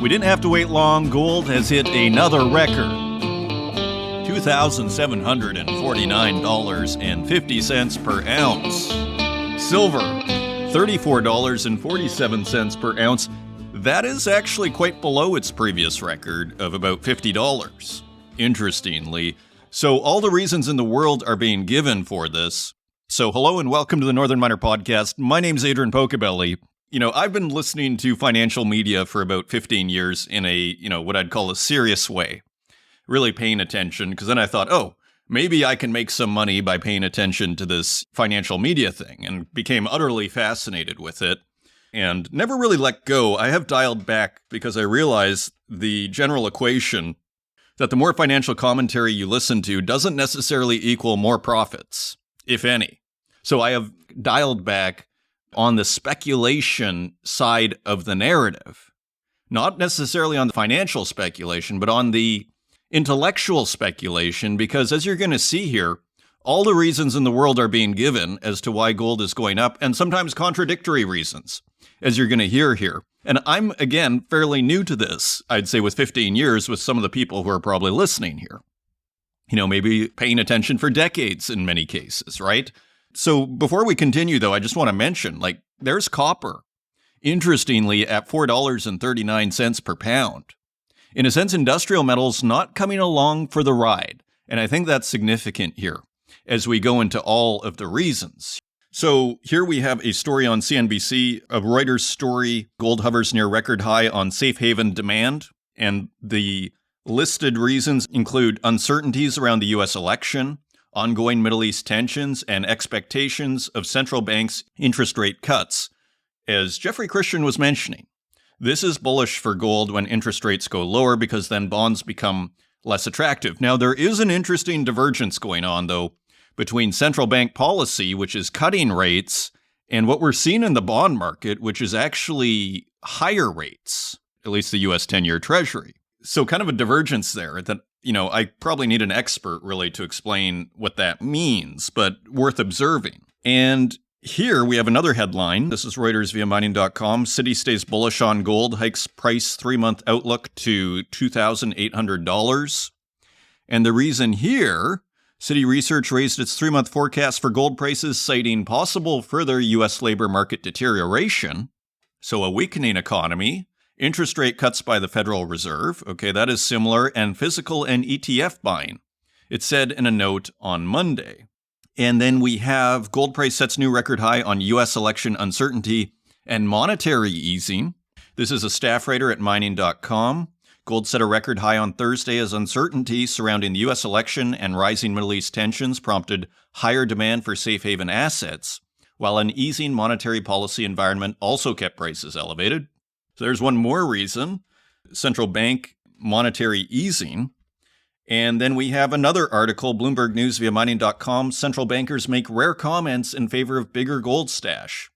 We didn't have to wait long. Gold has hit another record. $2,749.50 per ounce. Silver, $34.47 per ounce. That is actually quite below its previous record of about $50, interestingly. So all the reasons in the world are being given for this. So hello and welcome to the Northern Miner Podcast. My name's Adrian Pocobelli. I've been listening to financial media for about 15 years in a, what I'd call a serious way. Really paying attention, because then I thought, maybe I can make some money by paying attention to this financial media thing, and became utterly fascinated with it, and never really let go. I have dialed back because I realize the general equation that the more financial commentary you listen to doesn't necessarily equal more profits, if any. So I have dialed back on the speculation side of the narrative, not necessarily on the financial speculation, but on the intellectual speculation, because as you're going to see here, all the reasons in the world are being given as to why gold is going up, and sometimes contradictory reasons, as you're going to hear here. And I'm, again, fairly new to this, I'd say with 15 years, with some of the people who are probably listening here. Maybe paying attention for decades in many cases, right? So before we continue, though, I just want to mention, there's copper, interestingly, at $4.39 per pound. In a sense, industrial metals not coming along for the ride. And I think that's significant here as we go into all of the reasons. So here we have a story on CNBC, a Reuters story, gold hovers near record high on safe haven demand. And the listed reasons include uncertainties around the U.S. election, ongoing Middle East tensions, and expectations of central banks' interest rate cuts. As Jeffrey Christian was mentioning, this is bullish for gold when interest rates go lower because then bonds become less attractive. Now, there is an interesting divergence going on, though, between central bank policy, which is cutting rates, and what we're seeing in the bond market, which is actually higher rates, at least the U.S. 10-year Treasury. So kind of a divergence there that I probably need an expert really to explain what that means, but worth observing. And here we have another headline. This is Reuters via mining.com. Citi stays bullish on gold, hikes price 3-month outlook to $2,800. And the reason here, Citi Research raised its 3-month forecast for gold prices, citing possible further U.S. labor market deterioration. So a weakening economy. Interest rate cuts by the Federal Reserve, that is similar, and physical and ETF buying, it said in a note on Monday. And then we have gold price sets new record high on U.S. election uncertainty and monetary easing. This is a staff writer at mining.com. Gold set a record high on Thursday as uncertainty surrounding the U.S. election and rising Middle East tensions prompted higher demand for safe haven assets, while an easing monetary policy environment also kept prices elevated. So there's one more reason, central bank monetary easing. And then we have another article, Bloomberg News via mining.com, central bankers make rare comments in favor of bigger gold stash.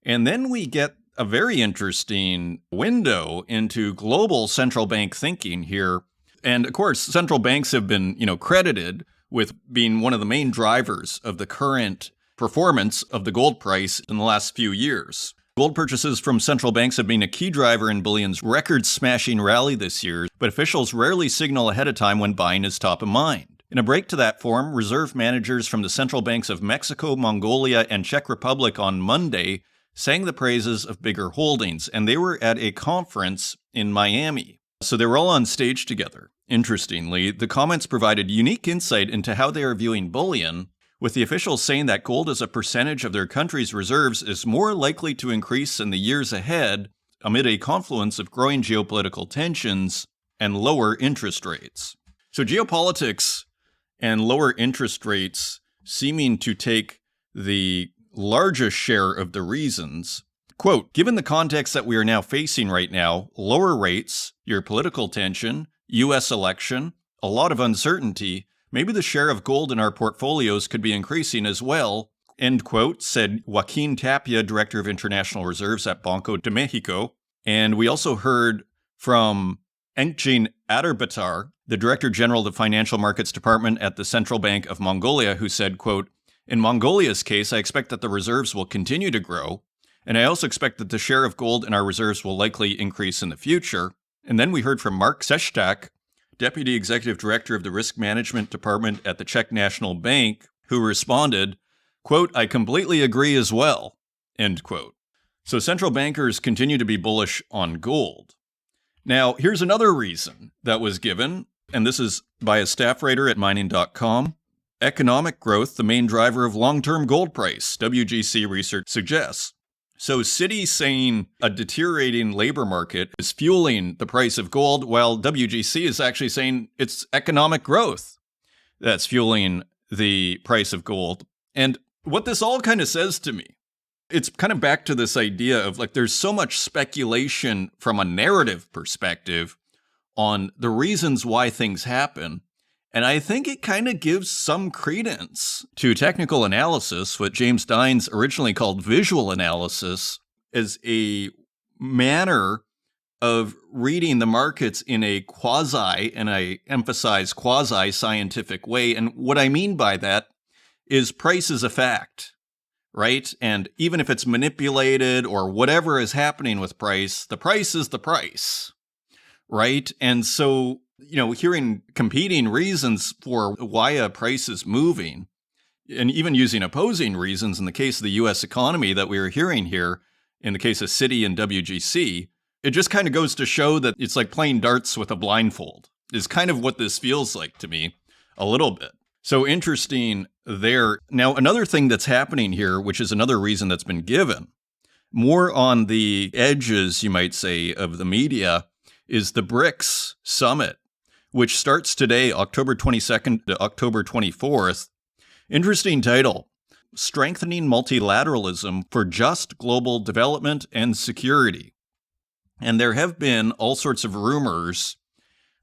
And then we get a very interesting window into global central bank thinking here. And of course, central banks have been, credited with being one of the main drivers of the current performance of the gold price in the last few years. Gold purchases from central banks have been a key driver in bullion's record-smashing rally this year, but officials rarely signal ahead of time when buying is top of mind. In a break to that form, reserve managers from the central banks of Mexico, Mongolia, and Czech Republic on Monday sang the praises of bigger holdings, and they were at a conference in Miami. So they were all on stage together. Interestingly, the comments provided unique insight into how they are viewing bullion, with the officials saying that gold as a percentage of their country's reserves is more likely to increase in the years ahead amid a confluence of growing geopolitical tensions and lower interest rates. So geopolitics and lower interest rates seeming to take the largest share of the reasons. Quote, given the context that we are now facing right now, lower rates, your political tension, U.S. election, a lot of uncertainty, maybe the share of gold in our portfolios could be increasing as well, end quote, said Joaquin Tapia, Director of International Reserves at Banco de Mexico. And we also heard from Engin Adarbatar, the Director General of the Financial Markets Department at the Central Bank of Mongolia, who said, quote, in Mongolia's case, I expect that the reserves will continue to grow, and I also expect that the share of gold in our reserves will likely increase in the future. And then we heard from Mark Seshtak, Deputy Executive Director of the Risk Management Department at the Czech National Bank, who responded, quote, "I completely agree as well," end quote. So central bankers continue to be bullish on gold. Now, here's another reason that was given, and this is by a staff writer at mining.com. Economic growth, the main driver of long-term gold price, WGC research suggests. So Citi saying a deteriorating labor market is fueling the price of gold, while WGC is actually saying it's economic growth that's fueling the price of gold. And what this all kind of says to me, it's kind of back to this idea of like there's so much speculation from a narrative perspective on the reasons why things happen. And I think it kind of gives some credence to technical analysis, what James Dines originally called visual analysis, as a manner of reading the markets in a quasi, and I emphasize quasi-scientific way. And what I mean by that is price is a fact, right? And even if it's manipulated or whatever is happening with price, the price is the price, right? And so, hearing competing reasons for why a price is moving, and even using opposing reasons in the case of the U.S. economy that we were hearing here, in the case of Citi and WGC, it just kind of goes to show that it's like playing darts with a blindfold, is kind of what this feels like to me, a little bit. So interesting there. Now, another thing that's happening here, which is another reason that's been given, more on the edges, you might say, of the media, is the BRICS summit, which starts today, October 22nd to October 24th. Interesting title, Strengthening Multilateralism for Just Global Development and Security. And there have been all sorts of rumors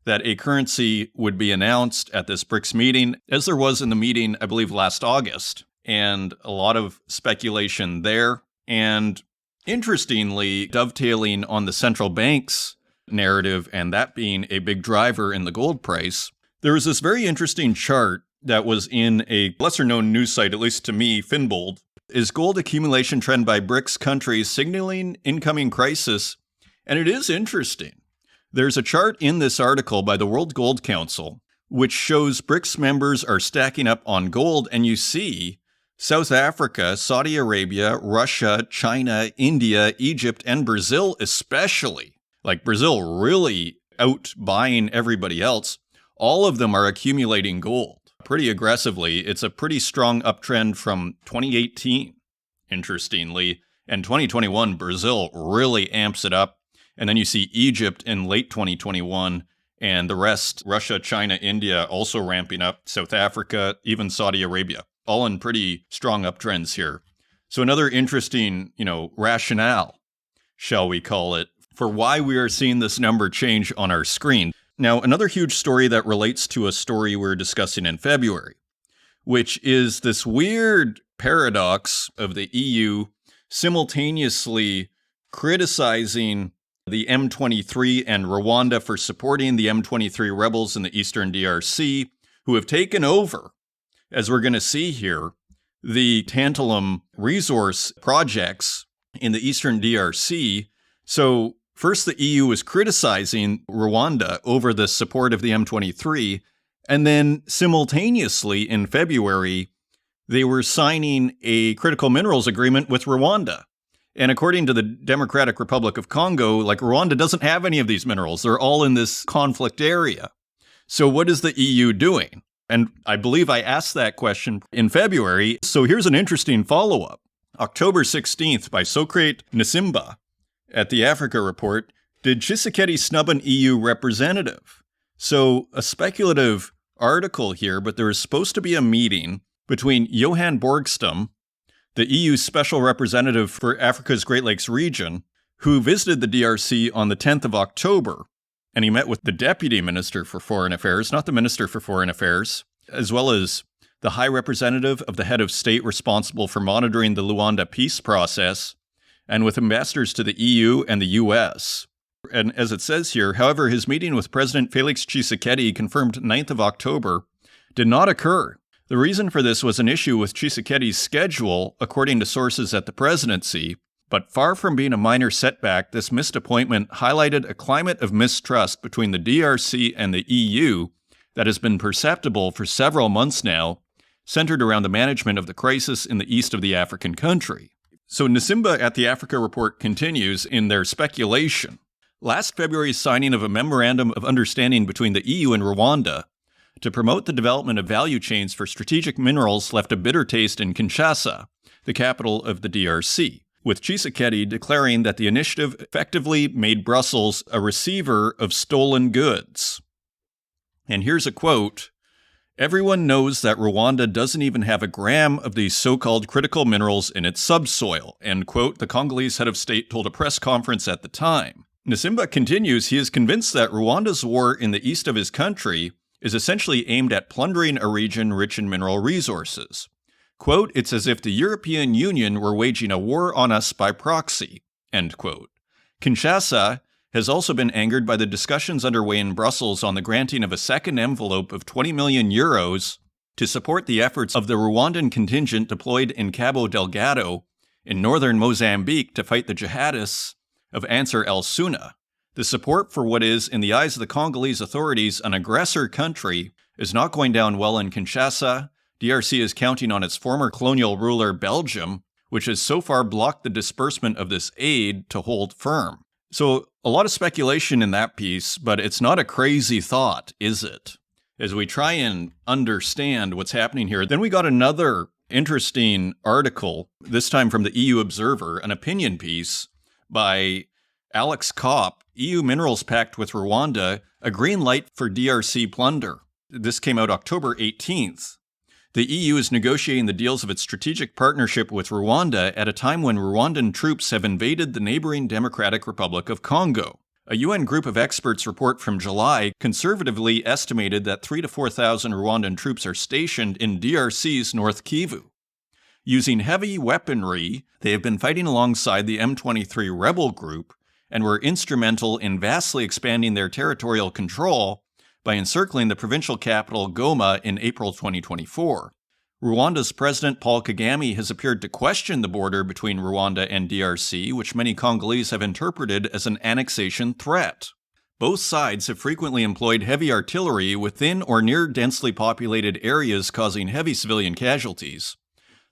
that a currency would be announced at this BRICS meeting, as there was in the meeting, I believe, last August. And a lot of speculation there. And interestingly, dovetailing on the central bank's narrative and that being a big driver in the gold price, there was this very interesting chart that was in a lesser-known news site, at least to me, Finbold. Is gold accumulation trend by BRICS countries signaling incoming crisis? And it is interesting. There's a chart in this article by the World Gold Council, which shows BRICS members are stacking up on gold, and you see South Africa, Saudi Arabia, Russia, China, India, Egypt, and Brazil especially, like Brazil really out buying everybody else, all of them are accumulating gold pretty aggressively. It's a pretty strong uptrend from 2018, interestingly. And 2021, Brazil really amps it up. And then you see Egypt in late 2021, and the rest, Russia, China, India, also ramping up, South Africa, even Saudi Arabia, all in pretty strong uptrends here. So another interesting, rationale, shall we call it, for why we are seeing this number change on our screen. Now, another huge story that relates to a story we were discussing in February, which is this weird paradox of the EU simultaneously criticizing the M23 and Rwanda for supporting the M23 rebels in the eastern DRC, who have taken over, as we're going to see here, the tantalum resource projects in the eastern DRC. So first, the EU was criticizing Rwanda over the support of the M23, and then simultaneously in February, they were signing a critical minerals agreement with Rwanda. And according to the Democratic Republic of Congo, Rwanda doesn't have any of these minerals. They're all in this conflict area. So what is the EU doing? And I believe I asked that question in February. So here's an interesting follow-up. October 16th by Socrate Nsimba at the Africa Report, did Tshisekedi snub an EU representative? So a speculative article here, but there is supposed to be a meeting between Johan Borgstam, the EU Special Representative for Africa's Great Lakes region, who visited the DRC on the 10th of October, and he met with the Deputy Minister for Foreign Affairs, not the Minister for Foreign Affairs, as well as the High Representative of the Head of State responsible for monitoring the Luanda peace process, and with ambassadors to the EU and the US. And as it says here, however, his meeting with President Felix Tshisekedi, confirmed 9th of October, did not occur. The reason for this was an issue with Tshisekedi's schedule, according to sources at the presidency, But far from being a minor setback, this missed appointment highlighted a climate of mistrust between the DRC and the EU that has been perceptible for several months now, centered around the management of the crisis in the east of the African country. So Nsimba at the Africa Report continues in their speculation. Last February's signing of a Memorandum of Understanding between the EU and Rwanda to promote the development of value chains for strategic minerals left a bitter taste in Kinshasa, the capital of the DRC, with Tshisekedi declaring that the initiative effectively made Brussels a receiver of stolen goods. And here's a quote, "Everyone knows that Rwanda doesn't even have a gram of these so-called critical minerals in its subsoil," end quote, the Congolese head of state told a press conference at the time. Nsimba continues he is convinced that Rwanda's war in the east of his country is essentially aimed at plundering a region rich in mineral resources. Quote, "It's as if the European Union were waging a war on us by proxy," end quote. Kinshasa has also been angered by the discussions underway in Brussels on the granting of a second envelope of 20 million euros to support the efforts of the Rwandan contingent deployed in Cabo Delgado in northern Mozambique to fight the jihadists of Ansar el-Sunna. The support for what is, in the eyes of the Congolese authorities, an aggressor country is not going down well in Kinshasa. DRC is counting on its former colonial ruler Belgium, which has so far blocked the disbursement of this aid, to hold firm. So a lot of speculation in that piece, but it's not a crazy thought, is it? As we try and understand what's happening here, then we got another interesting article, this time from the EU Observer, an opinion piece by Alex Kopp, EU Minerals Pact with Rwanda, a green light for DRC plunder. This came out October 18th. The EU is negotiating the deals of its strategic partnership with Rwanda at a time when Rwandan troops have invaded the neighboring Democratic Republic of Congo. A UN group of experts report from July conservatively estimated that 3,000 to 4,000 Rwandan troops are stationed in DRC's North Kivu. Using heavy weaponry, they have been fighting alongside the M23 rebel group and were instrumental in vastly expanding their territorial control by encircling the provincial capital Goma in April 2024. Rwanda's President Paul Kagame has appeared to question the border between Rwanda and DRC, which many Congolese have interpreted as an annexation threat. Both sides have frequently employed heavy artillery within or near densely populated areas, causing heavy civilian casualties.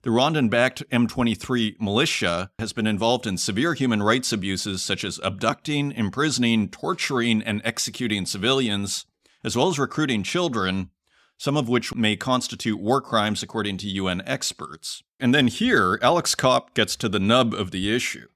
The Rwandan-backed M23 militia has been involved in severe human rights abuses such as abducting, imprisoning, torturing, and executing civilians, as well as recruiting children, some of which may constitute war crimes according to UN experts. And then here, Alex Kopp gets to the nub of the issue.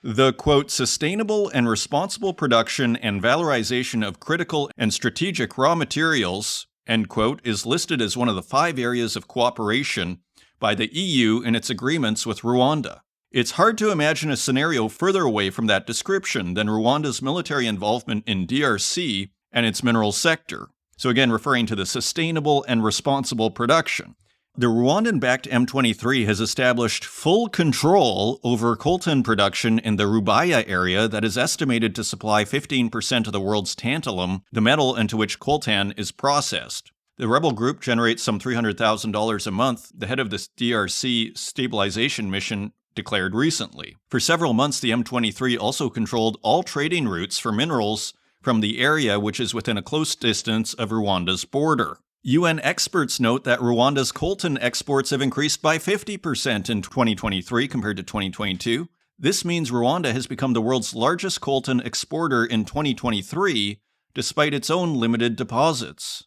The, quote, "sustainable and responsible production and valorization of critical and strategic raw materials," end quote, is listed as one of the 5 areas of cooperation by the EU in its agreements with Rwanda. It's hard to imagine a scenario further away from that description than Rwanda's military involvement in DRC and its mineral sector. So again, referring to the sustainable and responsible production. The Rwandan-backed M23 has established full control over coltan production in the Rubaya area that is estimated to supply 15% of the world's tantalum, the metal into which coltan is processed. The rebel group generates some $300,000 a month, the head of this DRC stabilization mission declared recently. For several months, the M23 also controlled all trading routes for minerals from the area, which is within a close distance of Rwanda's border. UN experts note that Rwanda's coltan exports have increased by 50% in 2023 compared to 2022. This means Rwanda has become the world's largest coltan exporter in 2023, despite its own limited deposits.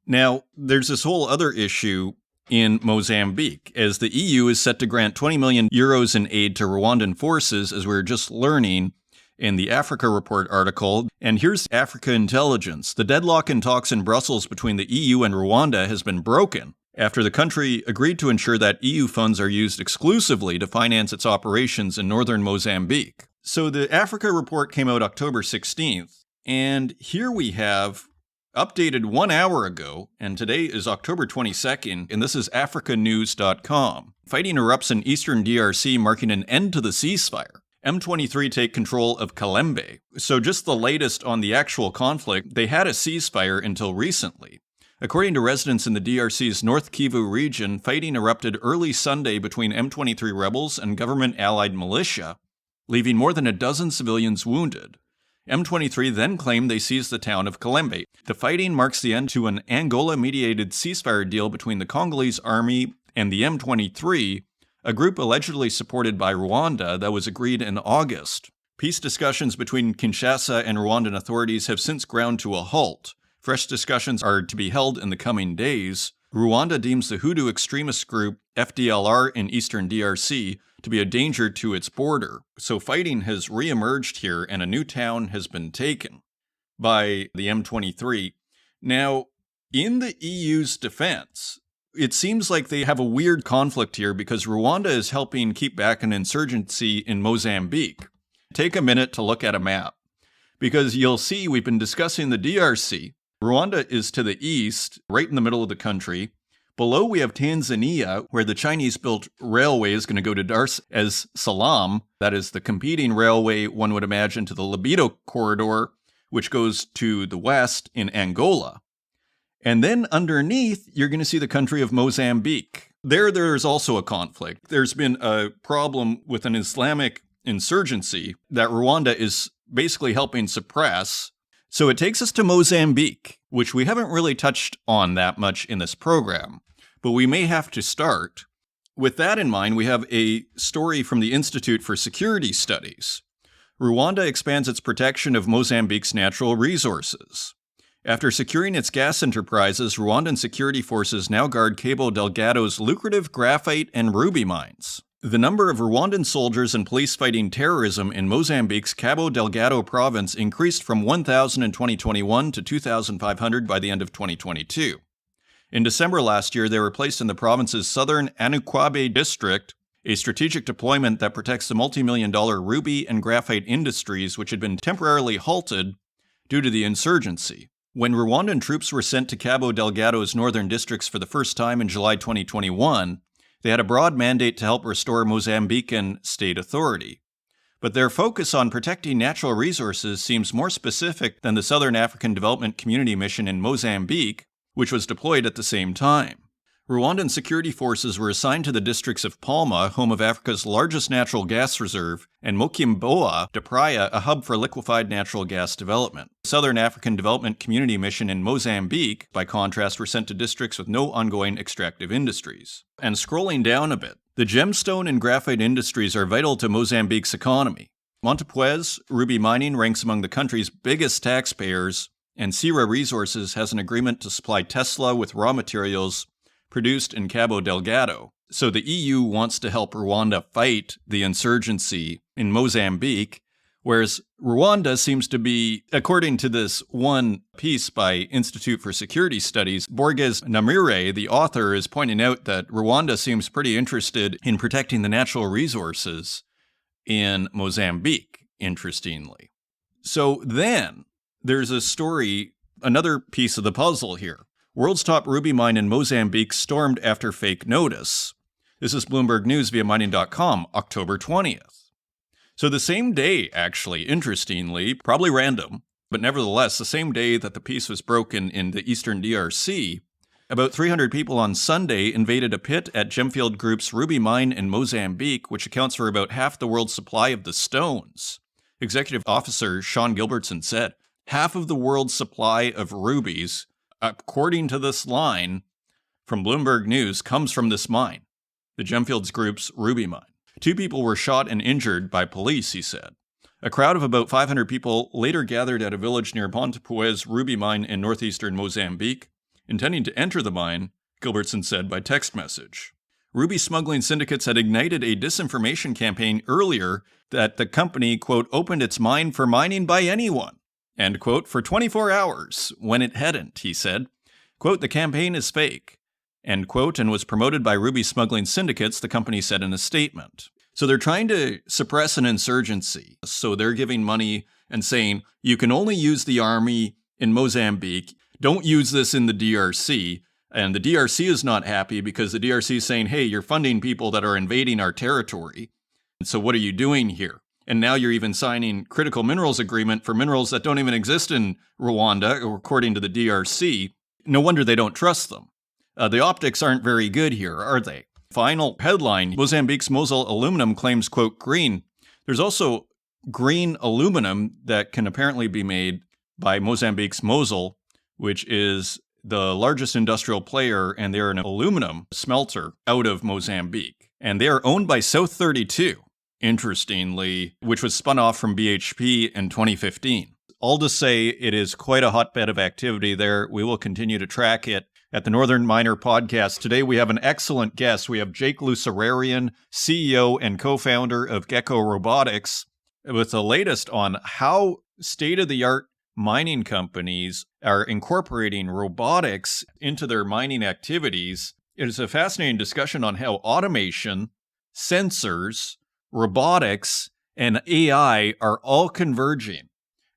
Now, there's this whole other issue in Mozambique, as the EU is set to grant 20 million euros in aid to Rwandan forces, as we were just learning in the Africa Report article. And here's Africa Intelligence. The deadlock in talks in Brussels between the EU and Rwanda has been broken after the country agreed to ensure that EU funds are used exclusively to finance its operations in northern Mozambique. So the Africa Report came out October 16th, and here we have updated 1 hour ago, and today is October 22nd, and this is africanews.com. Fighting erupts in eastern DRC, marking an end to the ceasefire. M23 take control of Kalembe. So just the latest on the actual conflict, they had a ceasefire until recently. According to residents in the DRC's North Kivu region, fighting erupted early Sunday between M23 rebels and government-allied militia leaving more than a dozen civilians wounded. M23 then claimed they seized the town of Kalembe. The fighting marks the end to an Angola-mediated ceasefire deal between the Congolese army and the M23, a group allegedly supported by Rwanda that was agreed in August. Peace discussions between Kinshasa and Rwandan authorities have since ground to a halt. Fresh discussions are to be held in the coming days. Rwanda deems the Hutu extremist group FDLR in eastern DRC to be a danger to its border. So fighting has re-emerged here and a new town has been taken by the M23. Now, in the EU's defense, it seems like they have a weird conflict here because Rwanda is helping keep back an insurgency in Mozambique. Take a minute to look at a map because you'll see we've been discussing the DRC. Rwanda is to the east, right in the middle of the country. Below we have Tanzania, where the Chinese-built railway is going to go to Dar es Salaam. That is the competing railway, one would imagine, to the Libido corridor, which goes to the west in Angola. And then underneath, you're going to see the country of Mozambique. There's also a conflict. There's been a problem with an Islamic insurgency that Rwanda is basically helping suppress. So it takes us to Mozambique, which we haven't really touched on that much in this program, but we may have to start. With that in mind, we have a story from the Institute for Security Studies. Rwanda expands its protection of Mozambique's natural resources. After securing its gas enterprises, Rwandan security forces now guard Cabo Delgado's lucrative graphite and ruby mines. The number of Rwandan soldiers and police fighting terrorism in Mozambique's Cabo Delgado province increased from 1,000 in 2021 to 2,500 by the end of 2022. In December last year, they were placed in the province's southern Anukwabe district, a strategic deployment that protects the multi-million-dollar ruby and graphite industries which had been temporarily halted due to the insurgency. When Rwandan troops were sent to Cabo Delgado's northern districts for the first time in July 2021, they had a broad mandate to help restore Mozambican state authority. But their focus on protecting natural resources seems more specific than the Southern African Development Community Mission in Mozambique, which was deployed at the same time. Rwandan security forces were assigned to the districts of Palma, home of Africa's largest natural gas reserve, and Mokimboa de Praia, a hub for liquefied natural gas development. The Southern African Development Community Mission in Mozambique, by contrast, were sent to districts with no ongoing extractive industries. And scrolling down a bit, the gemstone and graphite industries are vital to Mozambique's economy. Montepuez ruby mining ranks among the country's biggest taxpayers, and Sierra Resources has an agreement to supply Tesla with raw materials produced in Cabo Delgado. So the EU wants to help Rwanda fight the insurgency in Mozambique, whereas Rwanda seems to be, according to this one piece by Institute for Security Studies, Borges Namire, the author, is pointing out that Rwanda seems pretty interested in protecting the natural resources in Mozambique, interestingly. So then there's a story, another piece of the puzzle here. World's top ruby mine in Mozambique stormed after fake notice. This is Bloomberg News via mining.com, October 20th. So the same day, actually, interestingly, probably random, but nevertheless, the same day that the peace was broken in the eastern DRC, about 300 people on Sunday invaded a pit at Gemfield Group's ruby mine in Mozambique, which accounts for about half the world's supply of the stones. Executive Officer Sean Gilbertson said, half of the world's supply of rubies, according to this line from Bloomberg News, comes from this mine, the Gemfields Group's ruby mine. 2 people were shot and injured by police, he said. A crowd of about 500 people later gathered at a village near Montepuez ruby mine in northeastern Mozambique, intending to enter the mine, Gilbertson said by text message. Ruby smuggling syndicates had ignited a disinformation campaign earlier that the company, quote, opened its mine for mining by anyone, end quote, for 24 hours, when it hadn't, he said. Quote, the campaign is fake, end quote, and was promoted by ruby smuggling syndicates, the company said in a statement. So they're trying to suppress an insurgency. So they're giving money and saying, you can only use the army in Mozambique, don't use this in the DRC. And the DRC is not happy because the DRC is saying, hey, you're funding people that are invading our territory. And so what are you doing here? And now you're even signing critical minerals agreement for minerals that don't even exist in Rwanda, according to the DRC. No wonder they don't trust them. The optics aren't very good here, are they? Final headline, Mozambique's Mosul Aluminum claims, quote, green. There's also green aluminum that can apparently be made by Mozambique's Mosul, which is the largest industrial player, and they're an aluminum smelter out of Mozambique. And they are owned by South 32, interestingly, which was spun off from BHP in 2015. All to say, it is quite a hotbed of activity there. We will continue to track it. At the Northern Miner Podcast today, we have an excellent guest. We have Jake Loosararian, CEO and co-founder of Gecko Robotics, with the latest on how state-of-the-art mining companies are incorporating robotics into their mining activities. It is a fascinating discussion on how automation, sensors, robotics, and AI are all converging.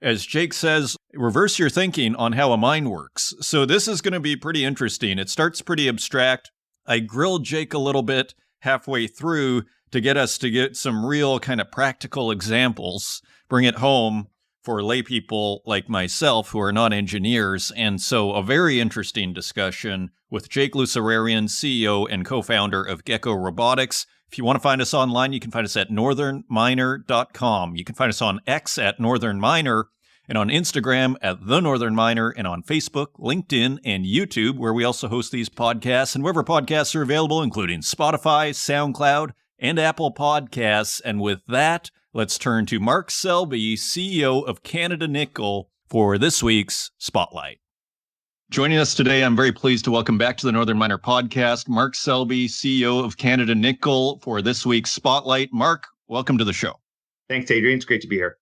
As Jake says, reverse your thinking on how a mine works. So this is going to be pretty interesting. It starts pretty abstract. I grilled Jake a little bit halfway through to get us to get some real kind of practical examples, bring it home for lay people like myself who are not engineers. And so a very interesting discussion with Jake Loosararian, CEO and co-founder of Gecko Robotics. If you want to find us online, you can find us at northernminer.com. You can find us on X at Northern Miner, and on Instagram at The Northern Miner, and on Facebook, LinkedIn, and YouTube, where we also host these podcasts, and wherever podcasts are available, including Spotify, SoundCloud, and Apple Podcasts. And with that, let's turn to Mark Selby, CEO of Canada Nickel, for this week's Spotlight. Joining us today, I'm very pleased to welcome back to the Northern Miner Podcast, Mark Selby, CEO of Canada Nickel, for this week's Spotlight. Mark, welcome to the show. Thanks, Adrian. It's great to be here.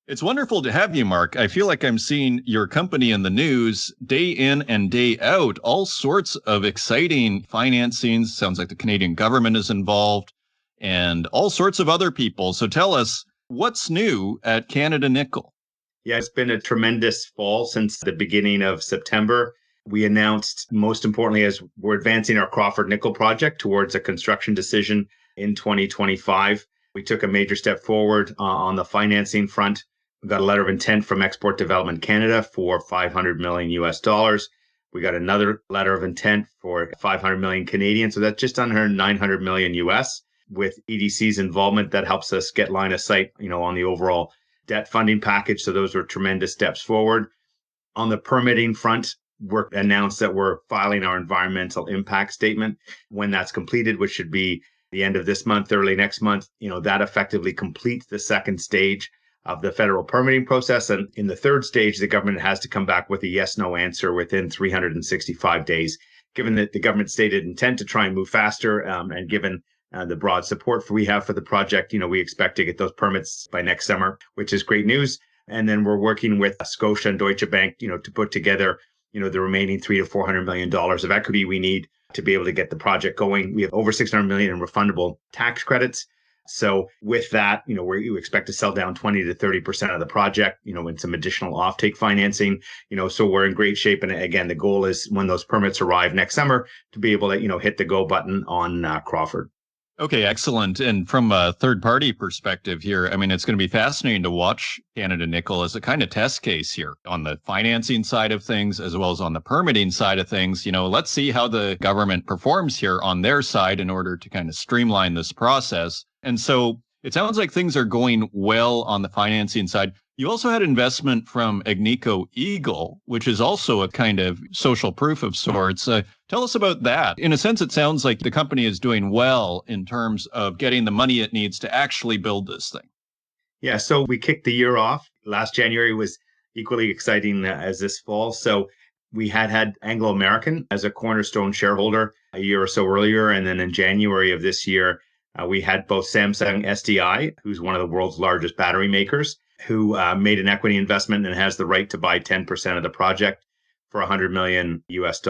It's wonderful to have you, Mark. I feel like I'm seeing your company in the news day in and day out, all sorts of exciting financings. Sounds like the Canadian government is involved and all sorts of other people. So tell us, what's new at Canada Nickel? Yeah, it's been a tremendous fall since the beginning of September. We announced, most importantly, as we're advancing our Crawford Nickel project towards a construction decision in 2025. We took a major step forward on the financing front. We got a letter of intent from Export Development Canada for $500 million US. We got another letter of intent for 500 million Canadian. So that's just under 900 million US. With EDC's involvement, that helps us get line of sight, on the overall debt funding package. So those were tremendous steps forward. On the permitting front, we're announced that we're filing our environmental impact statement. When that's completed, which should be the end of this month, early next month, that effectively completes the second stage of the federal permitting process. And in the third stage, the government has to come back with a yes/no answer within 365 days. Given that the government stated intent to try and move faster, and given the broad support we have for the project, we expect to get those permits by next summer, which is great news. And then we're working with Scotia and Deutsche Bank, to put together, the remaining $300 to $400 million of equity we need to be able to get the project going. We have over $600 million in refundable tax credits. So with that, we expect to sell down 20 to 30% of the project, and some additional offtake financing, so we're in great shape. And again, the goal is when those permits arrive next summer to be able to, hit the go button on Crawford. Okay, excellent. And from a third-party perspective here, it's going to be fascinating to watch Canada Nickel as a kind of test case here on the financing side of things, as well as on the permitting side of things. Let's see how the government performs here on their side in order to kind of streamline this process. And so it sounds like things are going well on the financing side. You also had investment from Agnico Eagle, which is also a kind of social proof of sorts. Tell us about that. In a sense, it sounds like the company is doing well in terms of getting the money it needs to actually build this thing. Yeah, so we kicked the year off. Last January was equally exciting as this fall. So we had Anglo American as a cornerstone shareholder a year or so earlier. And then in January of this year, we had both Samsung SDI, who's one of the world's largest battery makers, who made an equity investment and has the right to buy 10% of the project for $100 million US.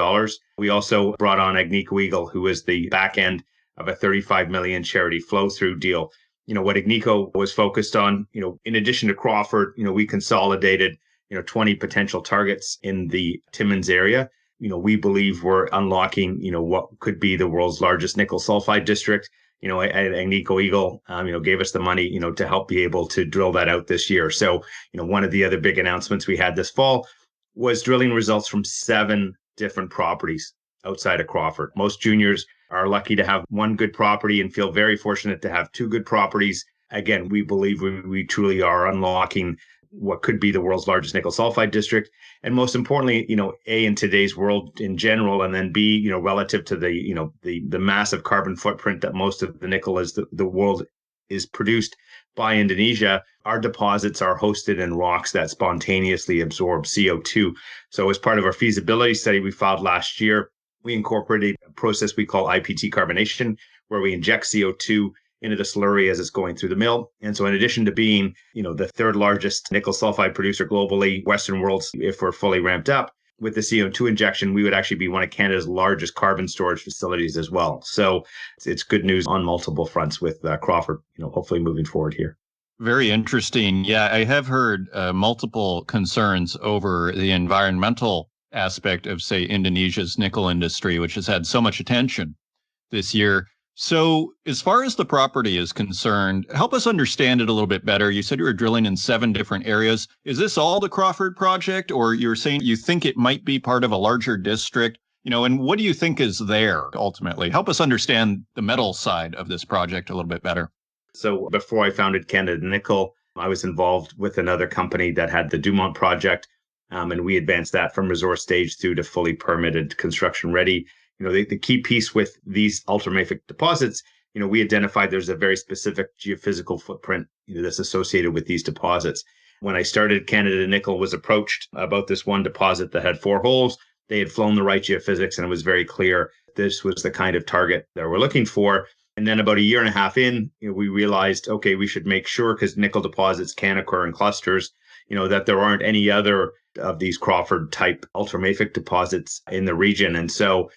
We also brought on Agnico Eagle, who is the back end of a $35 million charity flow-through deal. What Agnico was focused on, in addition to Crawford, we consolidated, 20 potential targets in the Timmins area. We believe we're unlocking, what could be the world's largest nickel sulfide district. Agnico Eagle, gave us the money, to help be able to drill that out this year. So, one of the other big announcements we had this fall was drilling results from 7 different properties outside of Crawford. Most juniors are lucky to have one good property and feel very fortunate to have 2 good properties. Again, we believe we truly are unlocking what could be the world's largest nickel sulfide district. And most importantly, A, in today's world in general, and then B, relative to the massive carbon footprint that most of the nickel is the world is produced by Indonesia, our deposits are hosted in rocks that spontaneously absorb CO2. So as part of our feasibility study we filed last year, we incorporated a process we call IPT carbonation, where we inject CO2 into the slurry as it's going through the mill. And so in addition to being, the third largest nickel sulfide producer globally, Western worlds, if we're fully ramped up, with the CO2 injection, we would actually be one of Canada's largest carbon storage facilities as well. So it's good news on multiple fronts with Crawford, hopefully moving forward here. Very interesting. Yeah, I have heard multiple concerns over the environmental aspect of, say, Indonesia's nickel industry, which has had so much attention this year. So as far as the property is concerned, help us understand it a little bit better. You said you were drilling in 7 different areas. Is this all the Crawford project, or you're saying you think it might be part of a larger district? And what do you think is there ultimately? Help us understand the metal side of this project a little bit better. So before I founded Canada Nickel, I was involved with another company that had the Dumont project, and we advanced that from resource stage through to fully permitted, construction ready. The key piece with these ultramafic deposits, we identified there's a very specific geophysical footprint that's associated with these deposits. When I started, Canada Nickel was approached about this one deposit that had 4 holes. They had flown the right geophysics, and it was very clear this was the kind of target that we're looking for. And then about a year and a half in, we realized, okay, we should make sure, because nickel deposits can occur in clusters, that there aren't any other of these Crawford type ultramafic deposits in the region. And so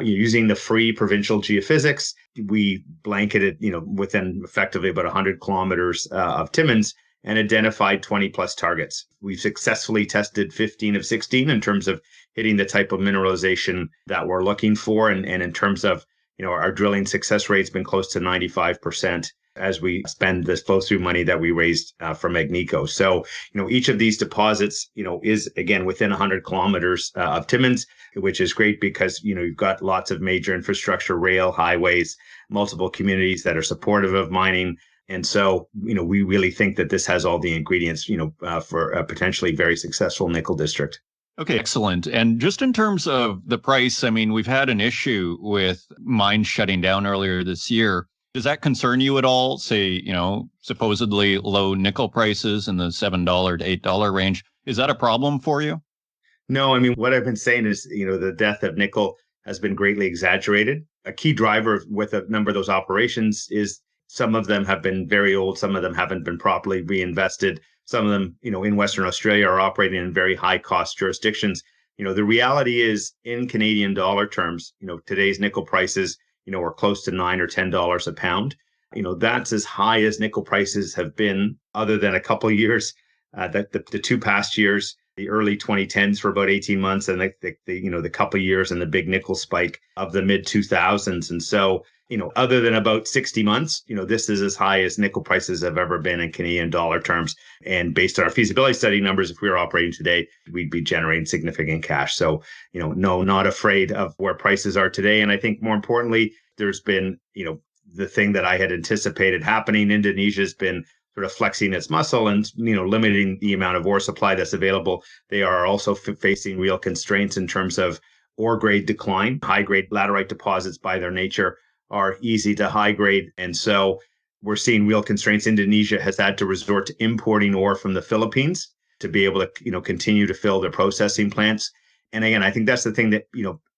using the free provincial geophysics, we blanketed, within effectively about 100 kilometers of Timmins, and identified 20 plus targets. We've successfully tested 15 of 16 in terms of hitting the type of mineralization that we're looking for. And in terms of, our drilling success rate's been close to 95% as we spend this flow through money that we raised from Agnico. So, each of these deposits, is again within 100 kilometers of Timmins, which is great because, you've got lots of major infrastructure, rail, highways, multiple communities that are supportive of mining. And so, we really think that this has all the ingredients, for a potentially very successful nickel district. Okay, excellent. And just in terms of the price, I mean, we've had an issue with mines shutting down earlier this year. Does that concern you at all? Say, supposedly low nickel prices in the $7 to $8 range. Is that a problem for you? No, I mean, what I've been saying is, the death of nickel has been greatly exaggerated. A key driver with a number of those operations is some of them have been very old. Some of them haven't been properly reinvested. Some of them, in Western Australia are operating in very high cost jurisdictions. The reality is in Canadian dollar terms, today's nickel prices, are close to $9 or $10 a pound. That's as high as nickel prices have been other than a couple of years, that the 2 past years, the early 2010s for about 18 months, and the couple of years and the big nickel spike of the mid 2000s. And so, other than about 60 months, this is as high as nickel prices have ever been in Canadian dollar terms. And based on our feasibility study numbers, if we were operating today, we'd be generating significant cash. So, no, not afraid of where prices are today. And I think more importantly, there's been, the thing that I had anticipated happening. Indonesia's been sort of flexing its muscle and, limiting the amount of ore supply that's available. They are also facing real constraints in terms of ore grade decline. High grade laterite deposits by their nature are easy to high grade. And so we're seeing real constraints. Indonesia has had to resort to importing ore from the Philippines to be able to, continue to fill their processing plants. And again, I think that's the thing that,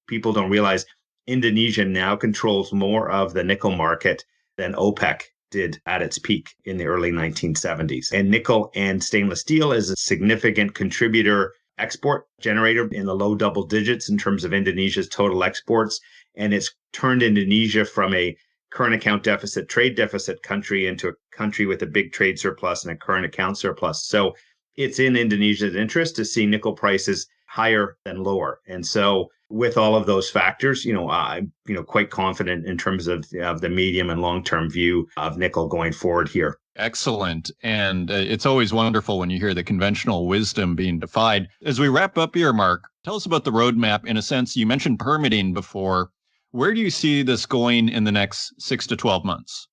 people don't realize. Indonesia now controls more of the nickel market than OPEC did at its peak in the early 1970s. And nickel and stainless steel is a significant contributor export generator in the low double digits in terms of Indonesia's total exports. And it's turned Indonesia from a current account deficit, trade deficit country into a country with a big trade surplus and a current account surplus. So it's in Indonesia's interest to see nickel prices higher than lower. And so with all of those factors, I'm quite confident in terms of the medium and long-term view of nickel going forward here. Excellent. And it's always wonderful when you hear the conventional wisdom being defied. As we wrap up here, Mark, tell us about the roadmap. In a sense, you mentioned permitting before. Where do you see this going in the next 6 to 12 months?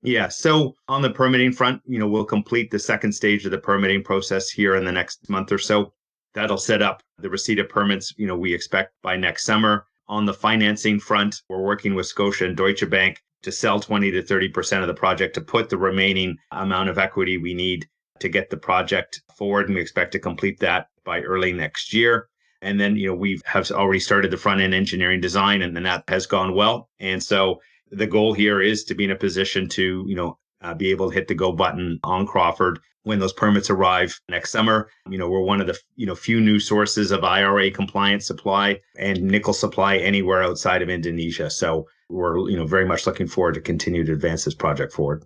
Yeah. So on the permitting front, we'll complete the second stage of the permitting process here in the next month or so. That'll set up the receipt of permits, we expect by next summer. On the financing front, we're working with Scotia and Deutsche Bank to sell 20 to 30% of the project to put the remaining amount of equity we need to get the project forward. And we expect to complete that by early next year. And then, we have already started the front end engineering design, and then that has gone well. And so the goal here is to be in a position to, be able to hit the go button on Crawford when those permits arrive next summer. We're one of the, few new sources of IRA compliant supply and nickel supply anywhere outside of Indonesia. So we're, very much looking forward to continue to advance this project forward.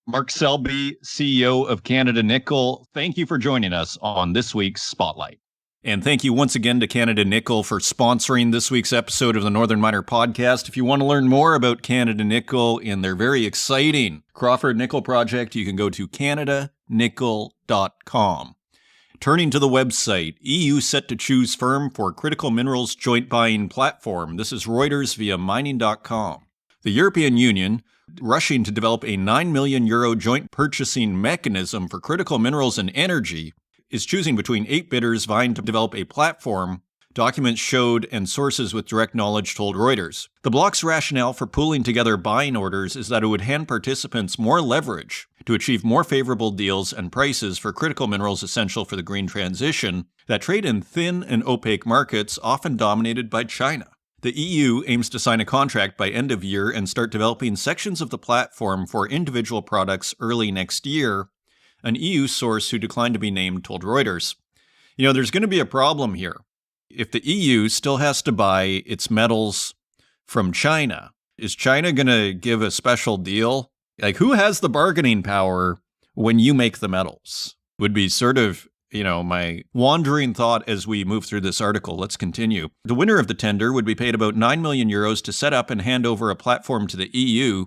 Mark Selby, CEO of Canada Nickel, thank you for joining us on this week's Spotlight. And thank you once again to Canada Nickel for sponsoring this week's episode of the Northern Miner Podcast. If you want to learn more about Canada Nickel and their very exciting Crawford Nickel project, you can go to canadanickel.com. Turning to the website, EU set to choose firm for critical minerals joint buying platform. This is Reuters via mining.com. The European Union, rushing to develop a €9 million joint purchasing mechanism for critical minerals and energy, is choosing between 8 bidders vying to develop a platform, documents showed and sources with direct knowledge told Reuters. The bloc's rationale for pooling together buying orders is that it would hand participants more leverage to achieve more favorable deals and prices for critical minerals essential for the green transition that trade in thin and opaque markets often dominated by China. The EU aims to sign a contract by end of year and start developing sections of the platform for individual products early next year, an EU source who declined to be named told Reuters. There's going to be a problem here. If the EU still has to buy its metals from China, is China going to give a special deal? Like, who has the bargaining power when you make the metals? Would be sort of, my wandering thought as we move through this article. Let's continue. The winner of the tender would be paid about €9 million to set up and hand over a platform to the EU,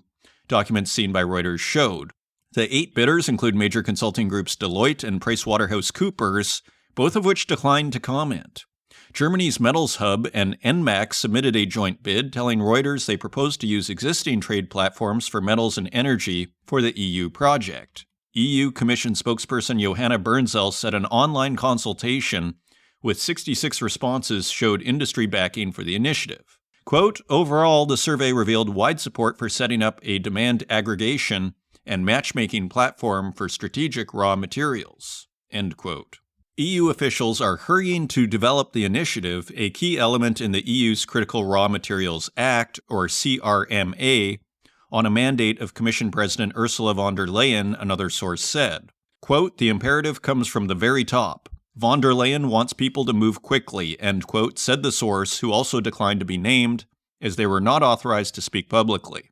documents seen by Reuters showed. The 8 bidders include major consulting groups Deloitte and PricewaterhouseCoopers, both of which declined to comment. Germany's Metals Hub and NMAX submitted a joint bid, telling Reuters they propose to use existing trade platforms for metals and energy for the EU project. EU Commission spokesperson Johanna Bernzel said an online consultation with 66 responses showed industry backing for the initiative. Quote, overall, the survey revealed wide support for setting up a demand aggregation and matchmaking platform for strategic raw materials, end quote. EU officials are hurrying to develop the initiative, a key element in the EU's Critical Raw Materials Act, or CRMA, on a mandate of Commission President Ursula von der Leyen, another source said. Quote, the imperative comes from the very top. Von der Leyen wants people to move quickly, end quote, said the source, who also declined to be named, as they were not authorized to speak publicly.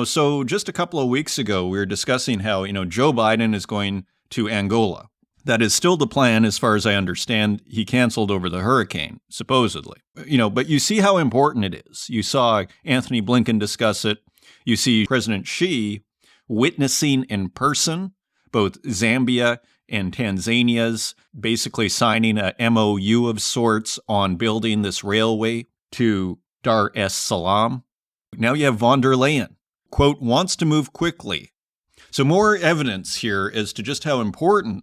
So just a couple of weeks ago, we were discussing how, Joe Biden is going to Angola. That is still the plan, as far as I understand. He canceled over the hurricane, supposedly. But you see how important it is. You saw Anthony Blinken discuss it. You see President Xi witnessing in person both Zambia and Tanzania's basically signing a MOU of sorts on building this railway to Dar es Salaam. Now you have von der Leyen, quote, wants to move quickly. So more evidence here as to just how important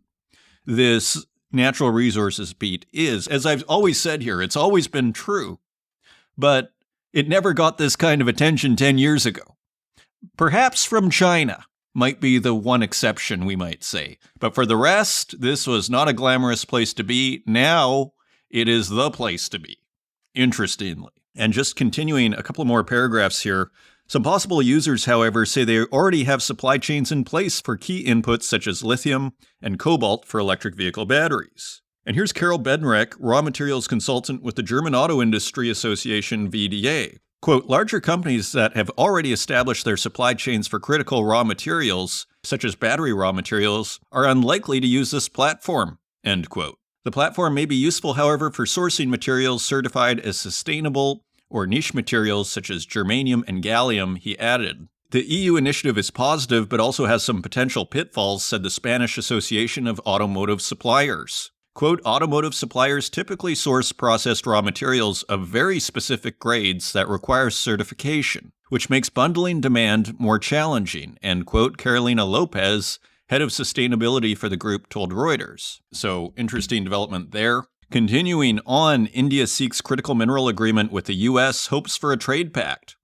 this natural resources beat is. As I've always said here, it's always been true, but it never got this kind of attention 10 years ago. Perhaps from China might be the one exception, we might say. But for the rest, this was not a glamorous place to be. Now it is the place to be, interestingly. And just continuing a couple more paragraphs here. Some possible users, however, say they already have supply chains in place for key inputs such as lithium and cobalt for electric vehicle batteries. And here's Carol Bednarek, raw materials consultant with the German Auto Industry Association, VDA. Quote, larger companies that have already established their supply chains for critical raw materials, such as battery raw materials, are unlikely to use this platform, end quote. The platform may be useful, however, for sourcing materials certified as sustainable or niche materials such as germanium and gallium, he added. The EU initiative is positive, but also has some potential pitfalls, said the Spanish Association of Automotive Suppliers. Quote, automotive suppliers typically source processed raw materials of very specific grades that require certification, which makes bundling demand more challenging, end quote. Carolina Lopez, head of sustainability for the group, told Reuters. So, interesting development there. Continuing on, India seeks critical mineral agreement with the U.S., hopes for a trade pact.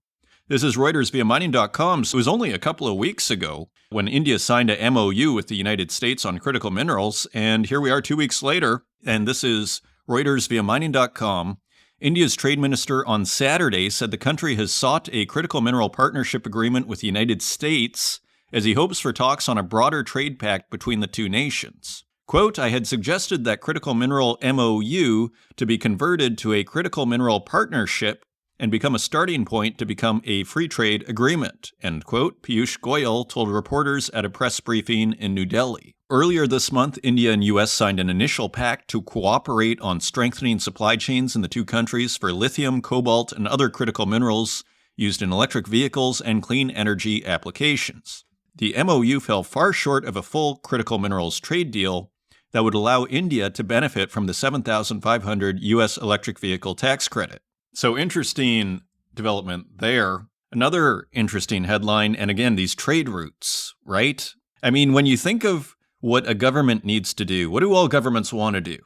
This is Reuters via mining.com. So it was only a couple of weeks ago when India signed a MOU with the United States on critical minerals, and here we are 2 weeks later, and this is Reuters via mining.com. India's trade minister on Saturday said the country has sought a critical mineral partnership agreement with the United States as he hopes for talks on a broader trade pact between the two nations. Quote, I had suggested that critical mineral MOU to be converted to a critical mineral partnership and become a starting point to become a free trade agreement, end quote, Piyush Goyal told reporters at a press briefing in New Delhi. Earlier this month, India and U.S. signed an initial pact to cooperate on strengthening supply chains in the two countries for lithium, cobalt, and other critical minerals used in electric vehicles and clean energy applications. The MOU fell far short of a full critical minerals trade deal that would allow India to benefit from the $7,500 U.S. electric vehicle tax credit. So interesting development there. Another interesting headline, and again, these trade routes, right? I mean, when you think of what a government needs to do, what do all governments want to do?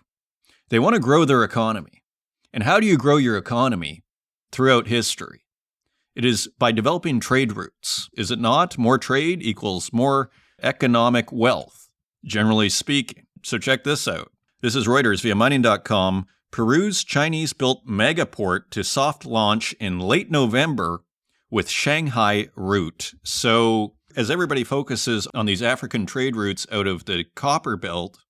They want to grow their economy. And how do you grow your economy throughout history? It is by developing trade routes. Is it not? More trade equals more economic wealth, generally speaking. So check this out. This is Reuters via mining.com. Peru's Chinese-built megaport to soft launch in late November with Shanghai route. So as everybody focuses on these African trade routes out of the copper belt,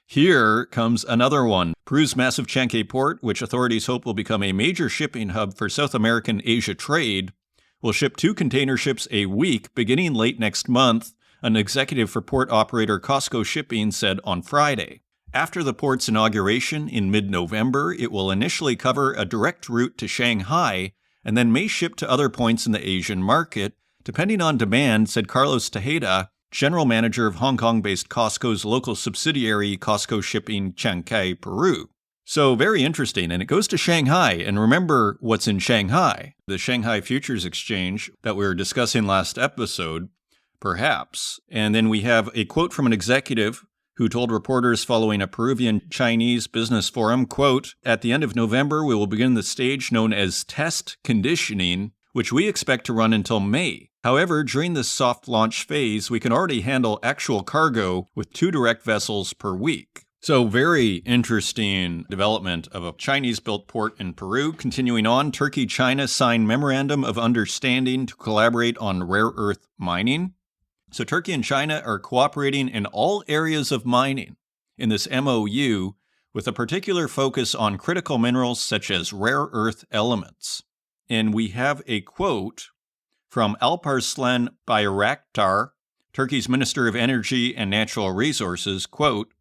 here comes another one. Peru's massive Chanquete port, which authorities hope will become a major shipping hub for South American Asia trade, will ship 2 container ships a week beginning late next month, an executive for port operator Costco Shipping said on Friday. After the port's inauguration in mid-November, it will initially cover a direct route to Shanghai and then may ship to other points in the Asian market, depending on demand, said Carlos Tejeda, general manager of Hong Kong-based Costco's local subsidiary Costco Shipping Chancay, Peru. So very interesting, and it goes to Shanghai. And remember what's in Shanghai, the Shanghai Futures Exchange that we were discussing last episode, perhaps. And then we have a quote from an executive who told reporters following a Peruvian-Chinese business forum, quote, at the end of November, we will begin the stage known as test conditioning, which we expect to run until May. However, during this soft launch phase, we can already handle actual cargo with 2 direct vessels per week. So very interesting development of a Chinese-built port in Peru. Continuing on, Turkey-China signed Memorandum of Understanding to collaborate on rare earth mining. So Turkey and China are cooperating in all areas of mining in this MOU with a particular focus on critical minerals such as rare earth elements. And we have a quote from Alparslan Bayraktar, Turkey's Minister of Energy and Natural Resources, quote,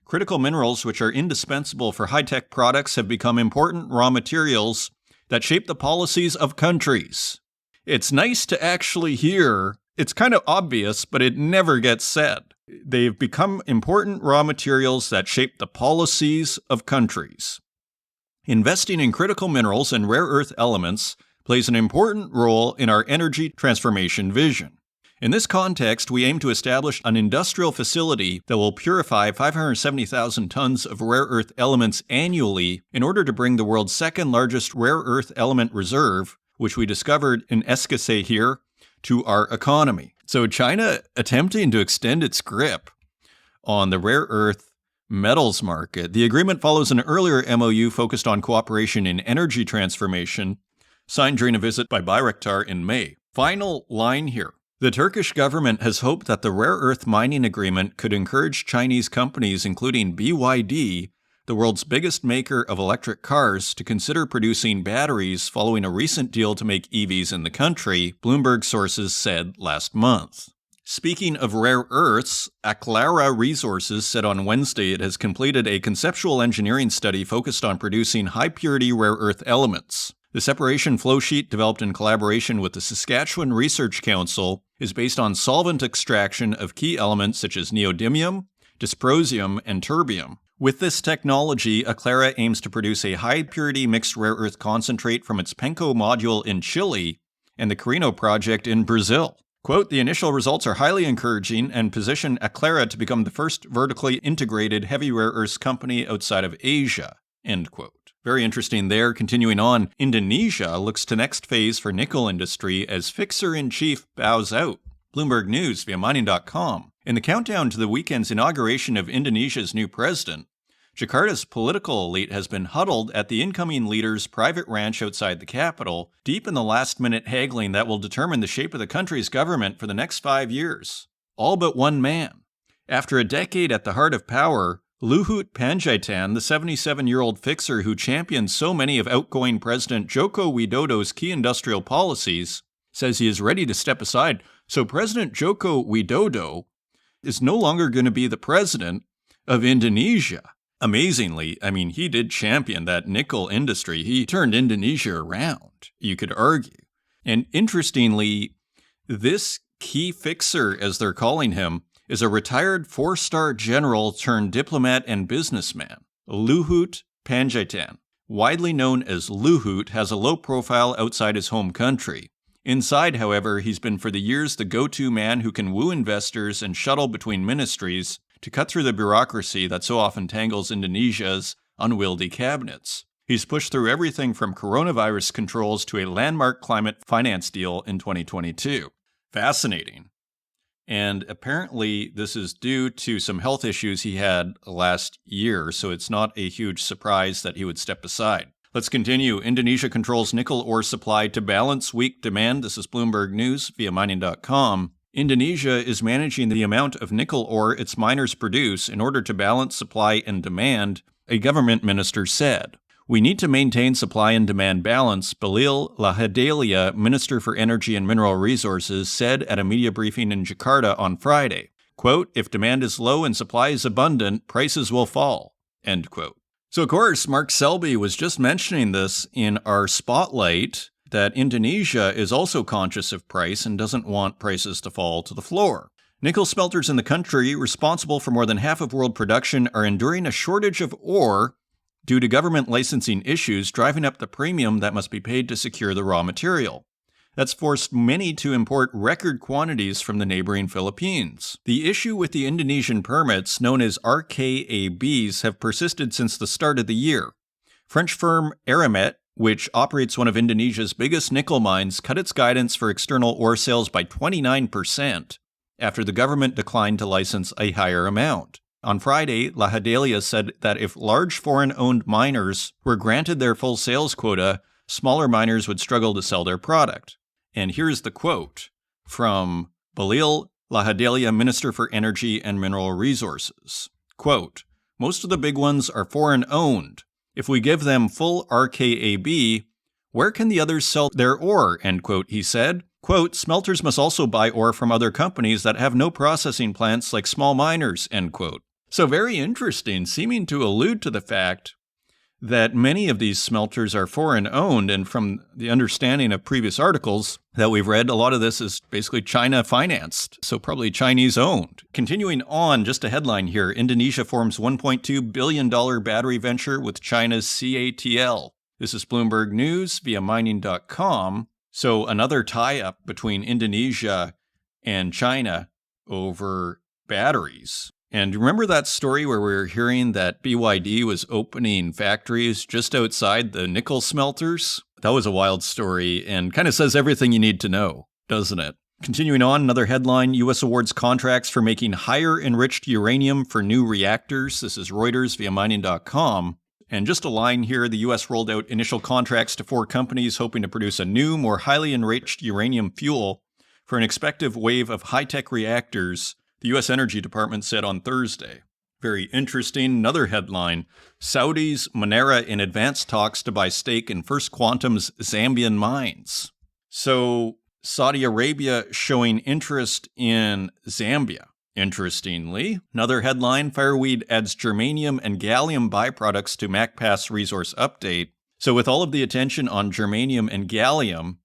critical minerals which are indispensable for high-tech products have become important raw materials that shape the policies of countries. It's nice to actually hear. It's kind of obvious, but it never gets said. They've become important raw materials that shape the policies of countries. Investing in critical minerals and rare earth elements plays an important role in our energy transformation vision. In this context, we aim to establish an industrial facility that will purify 570,000 tons of rare earth elements annually in order to bring the world's second largest rare earth element reserve, which we discovered in Eskise here, to our economy. So China attempting to extend its grip on the rare earth metals market. The agreement follows an earlier MOU focused on cooperation in energy transformation, signed during a visit by Bayraktar in May. Final line here. The Turkish government has hoped that the rare earth mining agreement could encourage Chinese companies, including BYD, the world's biggest maker of electric cars, to consider producing batteries following a recent deal to make EVs in the country, Bloomberg sources said last month. Speaking of rare earths, Aclara Resources said on Wednesday it has completed a conceptual engineering study focused on producing high-purity rare earth elements. The separation flowsheet, developed in collaboration with the Saskatchewan Research Council, is based on solvent extraction of key elements such as neodymium, dysprosium, and terbium. With this technology, Aclara aims to produce a high-purity mixed rare earth concentrate from its Penco module in Chile and the Carino project in Brazil. Quote, the initial results are highly encouraging and position Aclara to become the first vertically integrated heavy rare earths company outside of Asia, end quote. Very interesting there. Continuing on, Indonesia looks to next phase for nickel industry as fixer-in-chief bows out. Bloomberg News via mining.com. In the countdown to the weekend's inauguration of Indonesia's new president, Jakarta's political elite has been huddled at the incoming leader's private ranch outside the capital, deep in the last-minute haggling that will determine the shape of the country's government for the next 5 years. All but one man. After a decade at the heart of power, Luhut Panjaitan, the 77-year-old fixer who championed so many of outgoing President Joko Widodo's key industrial policies, says he is ready to step aside. So President Joko Widodo is no longer going to be the president of Indonesia. Amazingly, he did champion that nickel industry. He turned Indonesia around, you could argue. And interestingly, this key fixer, as they're calling him, is a retired 4-star general turned diplomat and businessman. Luhut Panjaitan, widely known as Luhut, has a low profile outside his home country. Inside, however, he's been for the years the go-to man who can woo investors and shuttle between ministries to cut through the bureaucracy that so often tangles Indonesia's unwieldy cabinets. He's pushed through everything from coronavirus controls to a landmark climate finance deal in 2022. Fascinating. And apparently this is due to some health issues he had last year, so it's not a huge surprise that he would step aside. Let's continue. Indonesia controls nickel ore supply to balance weak demand. This is Bloomberg News via mining.com. Indonesia is managing the amount of nickel ore its miners produce in order to balance supply and demand, a government minister said. We need to maintain supply and demand balance, Balil Lahadalia, Minister for Energy and Mineral Resources, said at a media briefing in Jakarta on Friday. Quote, if demand is low and supply is abundant, prices will fall, end quote. So, of course, Mark Selby was just mentioning this in our spotlight, that Indonesia is also conscious of price and doesn't want prices to fall to the floor. Nickel smelters in the country, responsible for more than half of world production, are enduring a shortage of ore due to government licensing issues driving up the premium that must be paid to secure the raw material. That's forced many to import record quantities from the neighboring Philippines. The issue with the Indonesian permits, known as RKABs, have persisted since the start of the year. French firm Eramet, which operates one of Indonesia's biggest nickel mines, cut its guidance for external ore sales by 29% after the government declined to license a higher amount. On Friday, Lahadalia said that if large foreign-owned miners were granted their full sales quota, smaller miners would struggle to sell their product. And here's the quote from Balil Lahadalia, Minister for Energy and Mineral Resources. Quote, most of the big ones are foreign-owned. If we give them full RKAB, where can the others sell their ore, end quote, he said. Quote, smelters must also buy ore from other companies that have no processing plants like small miners, end quote. So very interesting, seeming to allude to the fact that many of these smelters are foreign-owned, and from the understanding of previous articles that we've read, a lot of this is basically China-financed, so probably Chinese-owned. Continuing on, just a headline here, Indonesia forms $1.2 billion battery venture with China's CATL. This is Bloomberg News via mining.com. So another tie-up between Indonesia and China over batteries. And remember that story where we were hearing that BYD was opening factories just outside the nickel smelters? That was a wild story and kind of says everything you need to know, doesn't it? Continuing on, another headline, U.S. awards contracts for making higher enriched uranium for new reactors. This is Reuters via mining.com. And just a line here, the U.S. rolled out initial contracts to 4 companies hoping to produce a new, more highly enriched uranium fuel for an expected wave of high-tech reactors, the U.S. Energy Department said on Thursday. Very interesting. Another headline, Saudis Monera in advanced talks to buy stake in First Quantum's Zambian mines. So Saudi Arabia showing interest in Zambia. Interestingly, another headline, Fireweed adds germanium and gallium byproducts to MacPass resource update. So with all of the attention on germanium and gallium,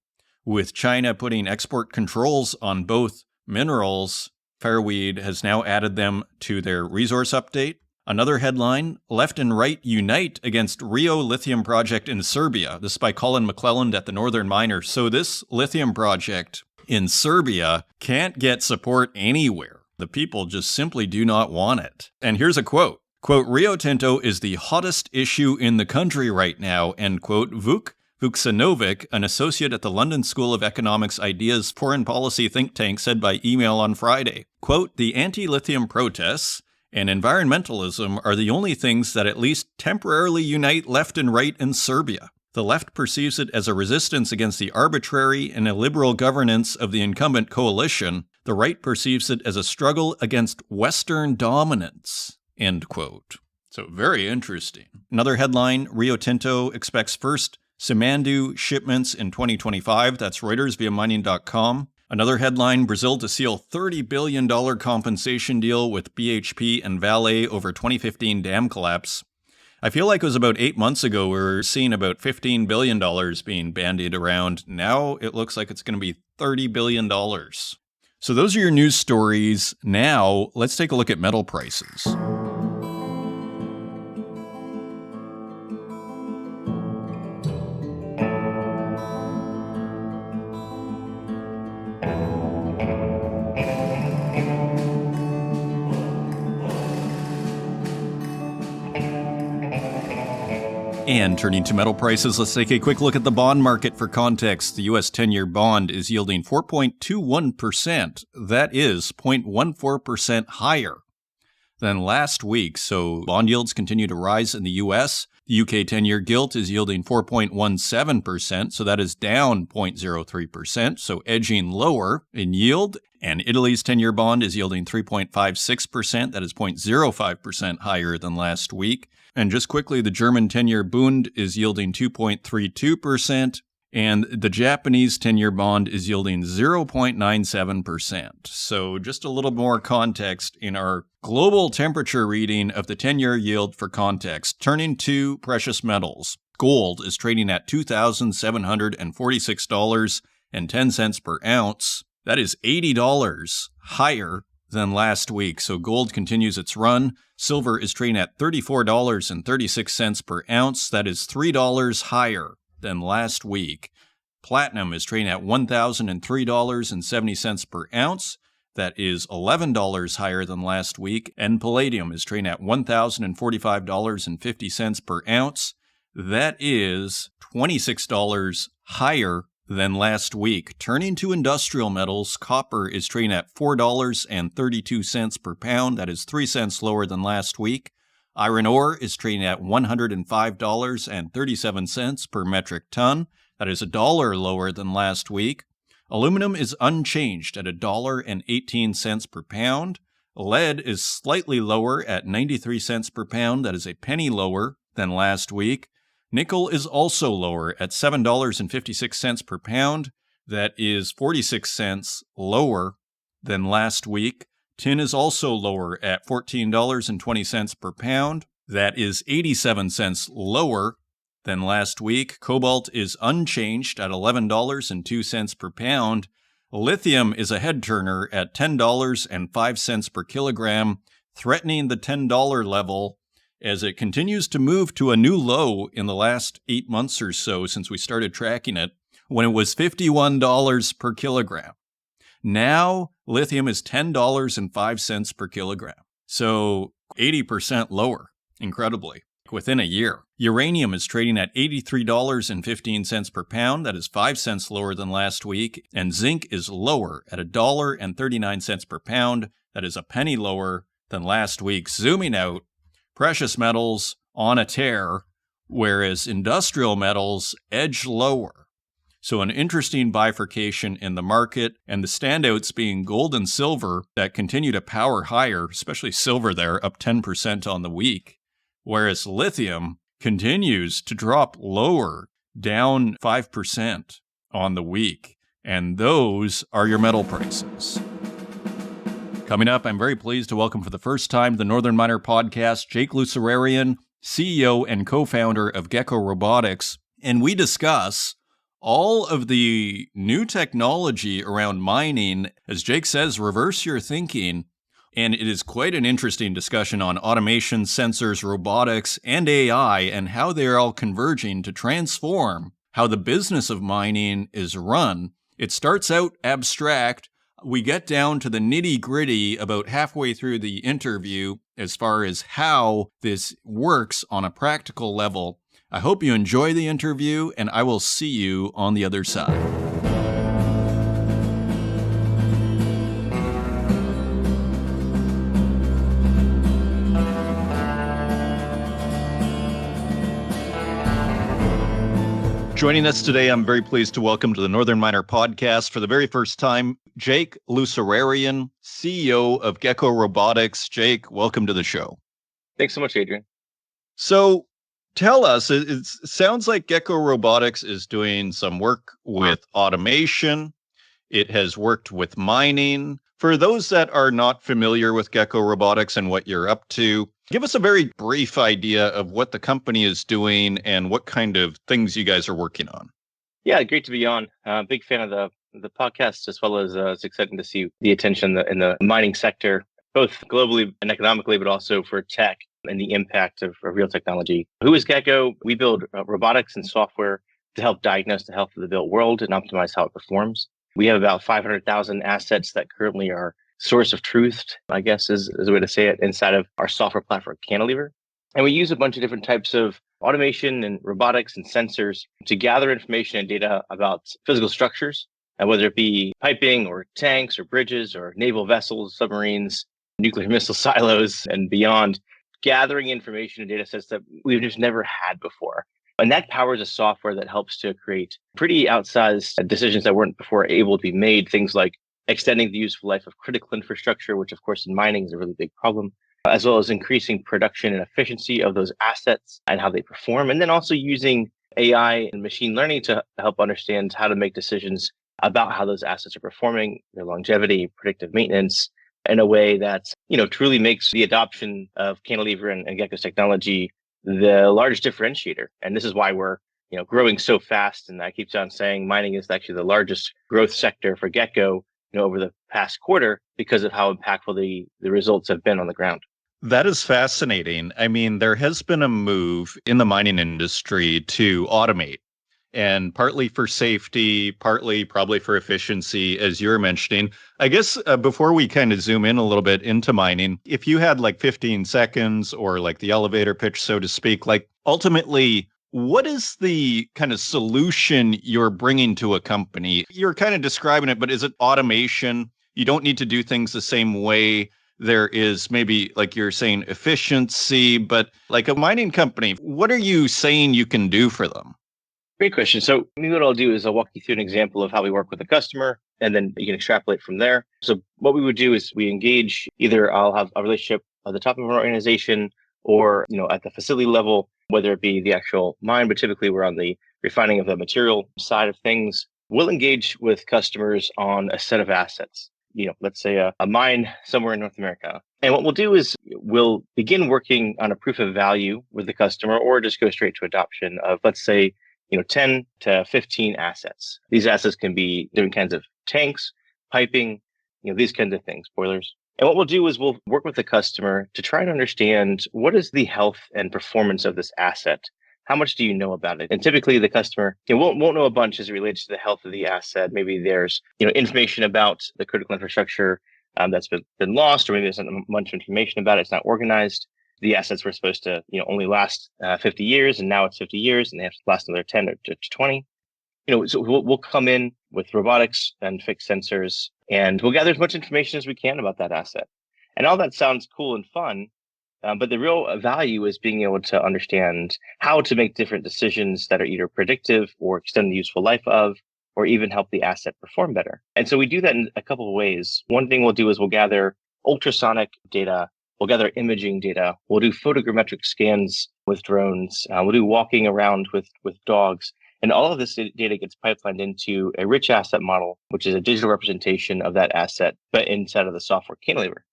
with China putting export controls on both minerals, Fireweed has now added them to their resource update. Another headline, Left and Right Unite Against Rio Lithium Project in Serbia. This is by Colin McClelland at the Northern Miner. So this lithium project in Serbia can't get support anywhere. The people just simply do not want it. And here's a quote. Quote, Rio Tinto is the hottest issue in the country right now, end quote. Vuk Vuksanovic, an associate at the London School of Economics Ideas Foreign Policy think tank, said by email on Friday, quote, the anti-lithium protests and environmentalism are the only things that at least temporarily unite left and right in Serbia. The left perceives it as a resistance against the arbitrary and illiberal governance of the incumbent coalition. The right perceives it as a struggle against Western dominance, end quote. So very interesting. Another headline, Rio Tinto expects first Simandou shipments in 2025. That's Reuters via mining.com. Another headline, Brazil to seal $30 billion compensation deal with BHP and Vale over 2015 dam collapse. I feel like it was about 8 months ago we were seeing about $15 billion being bandied around. Now it looks like it's going to be $30 billion. So those are your news stories. Now let's take a look at metal prices. And turning to metal prices, let's take a quick look at the bond market for context. The U.S. 10-year bond is yielding 4.21%. That is 0.14% higher than last week. So bond yields continue to rise in the U.S. The UK 10-year gilt is yielding 4.17%, so that is down 0.03%, so edging lower in yield. And Italy's 10-year bond is yielding 3.56%, that is 0.05% higher than last week. And just quickly, the German 10-year Bund is yielding 2.32%, and the Japanese 10-year bond is yielding 0.97%. So just a little more context in our global temperature reading of the 10-year yield for context. Turning to precious metals. Gold is trading at $2,746.10 per ounce. That is $80 higher than last week. So gold continues its run. Silver is trading at $34.36 per ounce. That is $3 higher than last week. Platinum is trading at $1,003.70 per ounce. That is $11 higher than last week. And palladium is trading at $1,045.50 per ounce. That is $26 higher than last week. Turning to industrial metals, copper is trading at $4.32 per pound. That is 3 cents lower than last week. Iron ore is trading at $105.37 per metric ton. That is $1 lower than last week. Aluminum is unchanged at $1.18 per pound. Lead is slightly lower at 93 cents per pound. That is a penny lower than last week. Nickel is also lower at $7.56 per pound. That is 46 cents lower than last week. Tin is also lower at $14.20 per pound. That is 87 cents lower than last week. Cobalt is unchanged at $11.02 per pound. Lithium is a head turner at $10.05 per kilogram, threatening the $10 level as it continues to move to a new low in the last 8 months or so since we started tracking it, when it was $51 per kilogram. Now, lithium is $10.05 per kilogram. So 80% lower, incredibly, within a year. Uranium is trading at $83.15 per pound. That is 5 cents lower than last week. And zinc is lower at $1.39 per pound. That is a penny lower than last week. Zooming out, precious metals on a tear, whereas industrial metals edge lower. So an interesting bifurcation in the market, and the standouts being gold and silver that continue to power higher, especially silver there, up 10% on the week, whereas lithium continues to drop lower, down 5% on the week. And those are your metal prices. Coming up, I'm very pleased to welcome for the first time to the Northern Miner podcast, Jake Loosararian, CEO and co-founder of Gecko Robotics, and we discuss all of the new technology around mining. As Jake says, reverse your thinking And it is quite an interesting discussion on automation, sensors, robotics, and AI, and how they are all converging to transform how the business of mining is run. It starts out abstract. We get down to the nitty-gritty about halfway through the interview as far as how this works on a practical level. I hope you enjoy the interview, and I will see you on the other side. Joining us today, I'm very pleased to welcome to the Northern Miner podcast for the very first time, Jake Loosararian, CEO of Gecko Robotics. Jake, welcome to the show. Thanks so much, Adrian. So tell us, it sounds like Gecko Robotics is doing some work with automation. It has worked with mining. For those that are not familiar with Gecko Robotics and what you're up to, give us a very brief idea of what the company is doing and what kind of things you guys are working on. Yeah, great to be on. Big fan of the podcast, as well as it's exciting to see the attention in the mining sector, both globally and economically, but also for tech and the impact of real technology. Who is Gecko? We build robotics and software to help diagnose the health of the built world and optimize how it performs. We have about 500,000 assets that currently are source of truth, I guess is a way to say it, inside of our software platform, Cantilever. And we use a bunch of different types of automation and robotics and sensors to gather information and data about physical structures, whether it be piping or tanks or bridges or naval vessels, submarines, nuclear missile silos, and beyond, gathering information and data sets that we've just never had before. And that powers a software that helps to create pretty outsized decisions that weren't before able to be made. Things like extending the useful life of critical infrastructure, which of course in mining is a really big problem, as well as increasing production and efficiency of those assets and how they perform. And then also using AI and machine learning to help understand how to make decisions about how those assets are performing, their longevity, predictive maintenance, in a way that, truly makes the adoption of Cantilever and Gecko's technology the largest differentiator. And this is why we're growing so fast. And I keep on saying mining is actually the largest growth sector for Gecko over the past quarter because of how impactful the results have been on the ground. That is fascinating. I mean, there has been a move in the mining industry to automate, and partly for safety, partly probably for efficiency, as you're mentioning. I guess before we kind of zoom in a little bit into mining, if you had like 15 seconds or like the elevator pitch, so to speak, like ultimately, what is the kind of solution you're bringing to a company? You're kind of describing it, but is it automation? You don't need to do things the same way. There is maybe, like you're saying, efficiency, but like a mining company, what are you saying you can do for them? Great question. So maybe what I'll do is I'll walk you through an example of how we work with a customer, and then you can extrapolate from there. So what we would do is we engage, either I'll have a relationship at the top of our organization or, at the facility level, whether it be the actual mine, but typically we're on the refining of the material side of things. We'll engage with customers on a set of assets. Let's say a mine somewhere in North America. And what we'll do is we'll begin working on a proof of value with the customer, or just go straight to adoption of, let's say, 10 to 15 assets. These assets can be different kinds of tanks, piping, these kinds of things, boilers. And what we'll do is we'll work with the customer to try and understand what is the health and performance of this asset. How much do you know about it? And typically the customer won't know a bunch as it relates to the health of the asset. Maybe there's information about the critical infrastructure that's been lost, or maybe there's not much information about it. It's not organized. The assets were supposed to only last 50 years, and now it's 50 years, and they have to last another 10 to 20. So we'll come in with robotics and fixed sensors, and we'll gather as much information as we can about that asset. And all that sounds cool and fun, but the real value is being able to understand how to make different decisions that are either predictive or extend the useful life of, or even help the asset perform better. And so we do that in a couple of ways. One thing we'll do is we'll gather ultrasonic data. We'll gather imaging data. We'll do photogrammetric scans with drones. We'll do walking around with dogs. And all of this data gets pipelined into a rich asset model, which is a digital representation of that asset, but inside of the software Cantilever.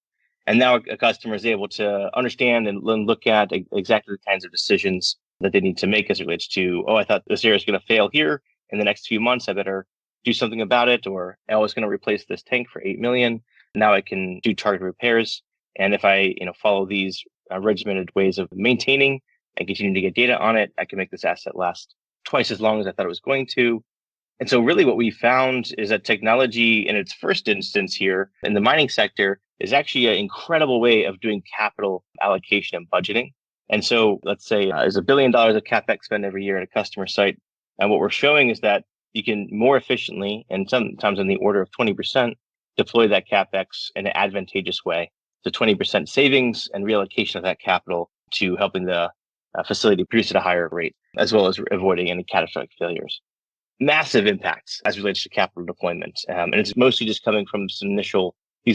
And now a customer is able to understand and look at exactly the kinds of decisions that they need to make as it relates to, I thought this area is going to fail here. In the next few months, I better do something about it. Or I was going to replace this tank for $8 million. Now I can do targeted repairs. And if I follow these regimented ways of maintaining and continue to get data on it, I can make this asset last twice as long as I thought it was going to. And so really what we found is that technology in its first instance here in the mining sector is actually an incredible way of doing capital allocation and budgeting. And so let's say there's $1 billion of CapEx spend every year at a customer site. And what we're showing is that you can more efficiently, and sometimes in the order of 20%, deploy that CapEx in an advantageous way. So 20% savings and reallocation of that capital to helping the facility produce at a higher rate, as well as avoiding any catastrophic failures. Massive impacts as relates to capital deployment. And it's mostly just coming from these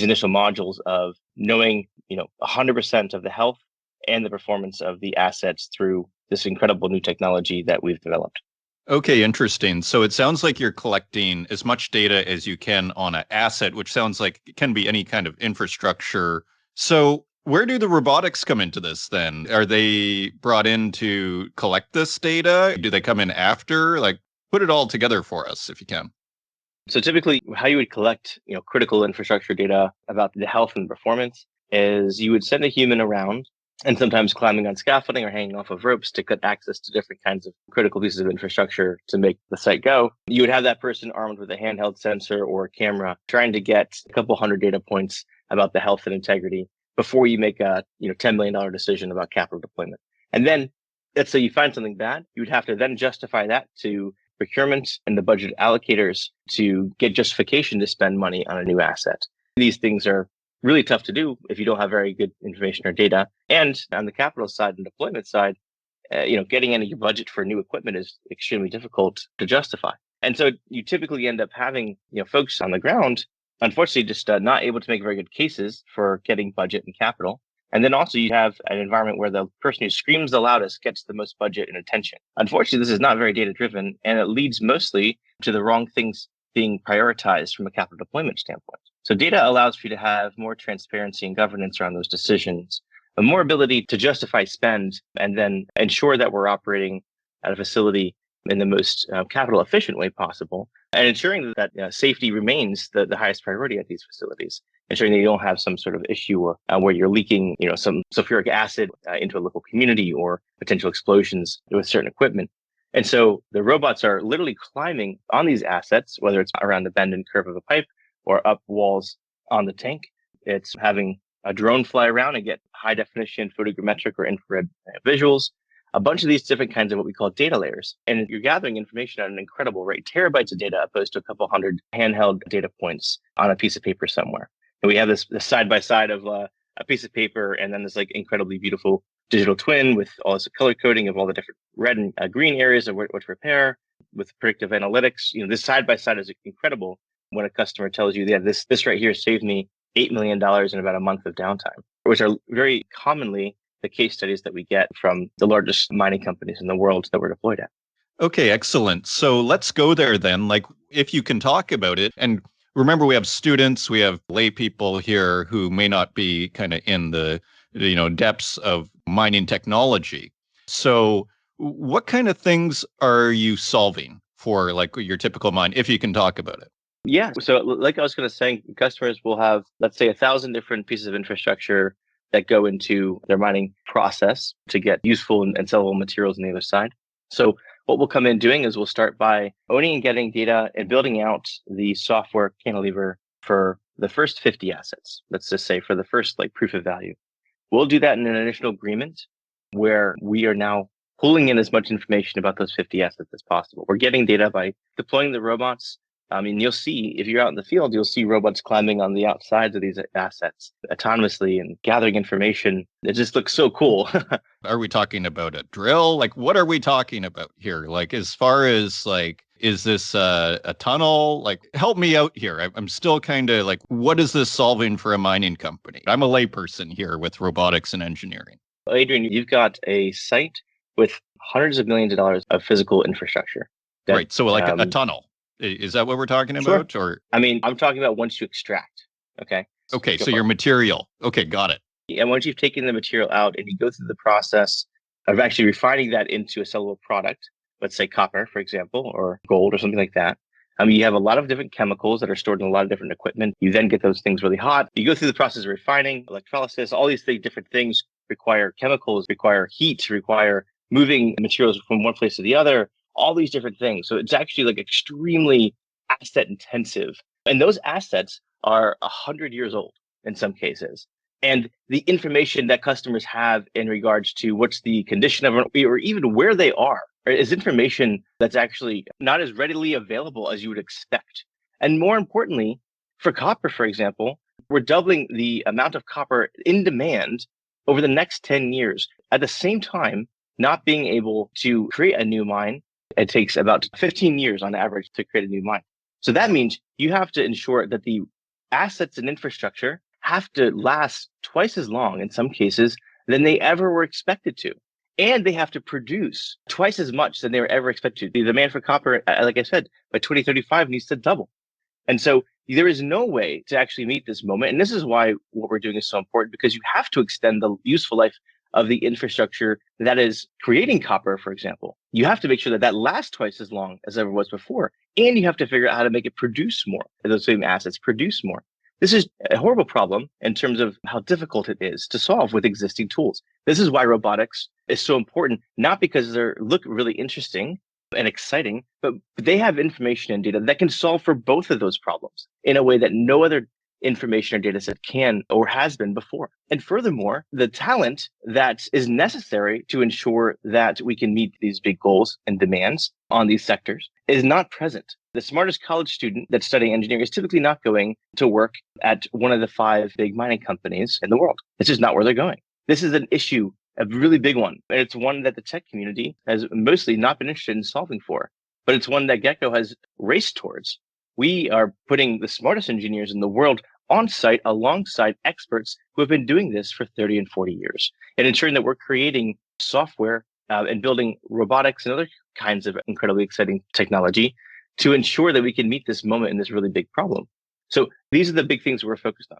initial modules of knowing, 100% of the health and the performance of the assets through this incredible new technology that we've developed. Okay, interesting. So it sounds like you're collecting as much data as you can on an asset, which sounds like it can be any kind of infrastructure. So where do the robotics come into this then? Are they brought in to collect this data? Do they come in after? Like, put it all together for us if you can. So typically how you would collect, critical infrastructure data about the health and performance is you would send a human around and sometimes climbing on scaffolding or hanging off of ropes to get access to different kinds of critical pieces of infrastructure to make the site go. You would have that person armed with a handheld sensor or a camera trying to get a couple hundred data points about the health and integrity before you make a $10 million decision about capital deployment. And then let's say you find something bad, you would have to then justify that to procurement and the budget allocators to get justification to spend money on a new asset. These things are really tough to do if you don't have very good information or data. And on the capital side and deployment side, getting any budget for new equipment is extremely difficult to justify. And so you typically end up having, folks on the ground, unfortunately, just not able to make very good cases for getting budget and capital. And then also you have an environment where the person who screams the loudest gets the most budget and attention. Unfortunately, this is not very data driven, and it leads mostly to the wrong things being prioritized from a capital deployment standpoint. So data allows for you to have more transparency and governance around those decisions, and more ability to justify spend, and then ensure that we're operating at a facility in the most capital efficient way possible, and ensuring that safety remains the highest priority at these facilities, ensuring that you don't have some sort of issue where you're leaking some sulfuric acid into a local community or potential explosions with certain equipment. And so the robots are literally climbing on these assets, whether it's around the bend and curve of a pipe or up walls on the tank. It's having a drone fly around and get high definition photogrammetric or infrared visuals, a bunch of these different kinds of what we call data layers. And you're gathering information at an incredible rate, terabytes of data opposed to a couple hundred handheld data points on a piece of paper somewhere. And we have this side by side of a piece of paper and then this incredibly beautiful digital twin with all this color coding of all the different red and green areas of what to repair with predictive analytics. This side by side is incredible when a customer tells you, yeah, this right here saved me $8 million in about a month of downtime, which are very commonly the case studies that we get from the largest mining companies in the world that we're deployed at. Okay, excellent. So let's go there then. Like, if you can talk about it. And remember, we have students, we have lay people here who may not be kind of in the depths of mining technology. So what kind of things are you solving for your typical mine, if you can talk about it? Yeah. So like I was going to say, customers will have, let's say, 1,000 different pieces of infrastructure that go into their mining process to get useful and sellable materials on the other side. So what we'll come in doing is we'll start by owning and getting data and building out the software cantilever for the first 50 assets. Let's just say for the first proof of value. We'll do that in an initial agreement where we are now pulling in as much information about those 50 assets as possible. We're getting data by deploying the robots. I mean, you'll see, if you're out in the field, you'll see robots climbing on the outsides of these assets autonomously and gathering information. It just looks so cool. Are we talking about a drill? What are we talking about here? As far as is this a tunnel? Help me out here. I'm still kind of what is this solving for a mining company? I'm a layperson here with robotics and engineering. Adrian, you've got a site with hundreds of millions of dollars of physical infrastructure. Right. So a tunnel. Is that what we're talking about? Sure. Or I'm talking about once you extract. Okay. Okay. So your material. Okay. Got it. And once you've taken the material out and you go through the process of actually refining that into a sellable product, let's say copper, for example, or gold or something like that, You have a lot of different chemicals that are stored in a lot of different equipment. You then get those things really hot. You go through the process of refining, electrolysis, all these different things require chemicals, require heat, require moving materials from one place to the other, all these different things. So it's actually like extremely asset intensive. And those assets are 100 years old in some cases. And the information that customers have in regards to what's the condition of it, or even where they are, is information that's actually not as readily available as you would expect. And more importantly, for copper, for example, we're doubling the amount of copper in demand over the next 10 years. At the same time, not being able to create a new mine, it takes about 15 years on average to create a new mine. So that means you have to ensure that the assets and infrastructure have to last twice as long in some cases than they ever were expected to. And they have to produce twice as much than they were ever expected to. The demand for copper, like I said, by 2035 needs to double. And so there is no way to actually meet this moment. And this is why what we're doing is so important, because you have to extend the useful life of the infrastructure that is creating copper, for example. You have to make sure that that lasts twice as long as ever was before. And you have to figure out how to make it produce more, those same assets produce more. This is a horrible problem in terms of how difficult it is to solve with existing tools. This is why robotics is so important, not because they look really interesting and exciting, but they have information and data that can solve for both of those problems in a way that no other information or data set can or has been before. And furthermore, the talent that is necessary to ensure that we can meet these big goals and demands on these sectors is not present. The smartest college student that's studying engineering is typically not going to work at one of the 5 big mining companies in the world. It's just not where they're going. This is an issue, a really big one. And it's one that the tech community has mostly not been interested in solving for, but it's one that Gecko has raced towards. We are putting the smartest engineers in the world on site alongside experts who have been doing this for 30 and 40 years, and ensuring that we're creating software and building robotics and other kinds of incredibly exciting technology to ensure that we can meet this moment and this really big problem. So these are the big things we're focused on.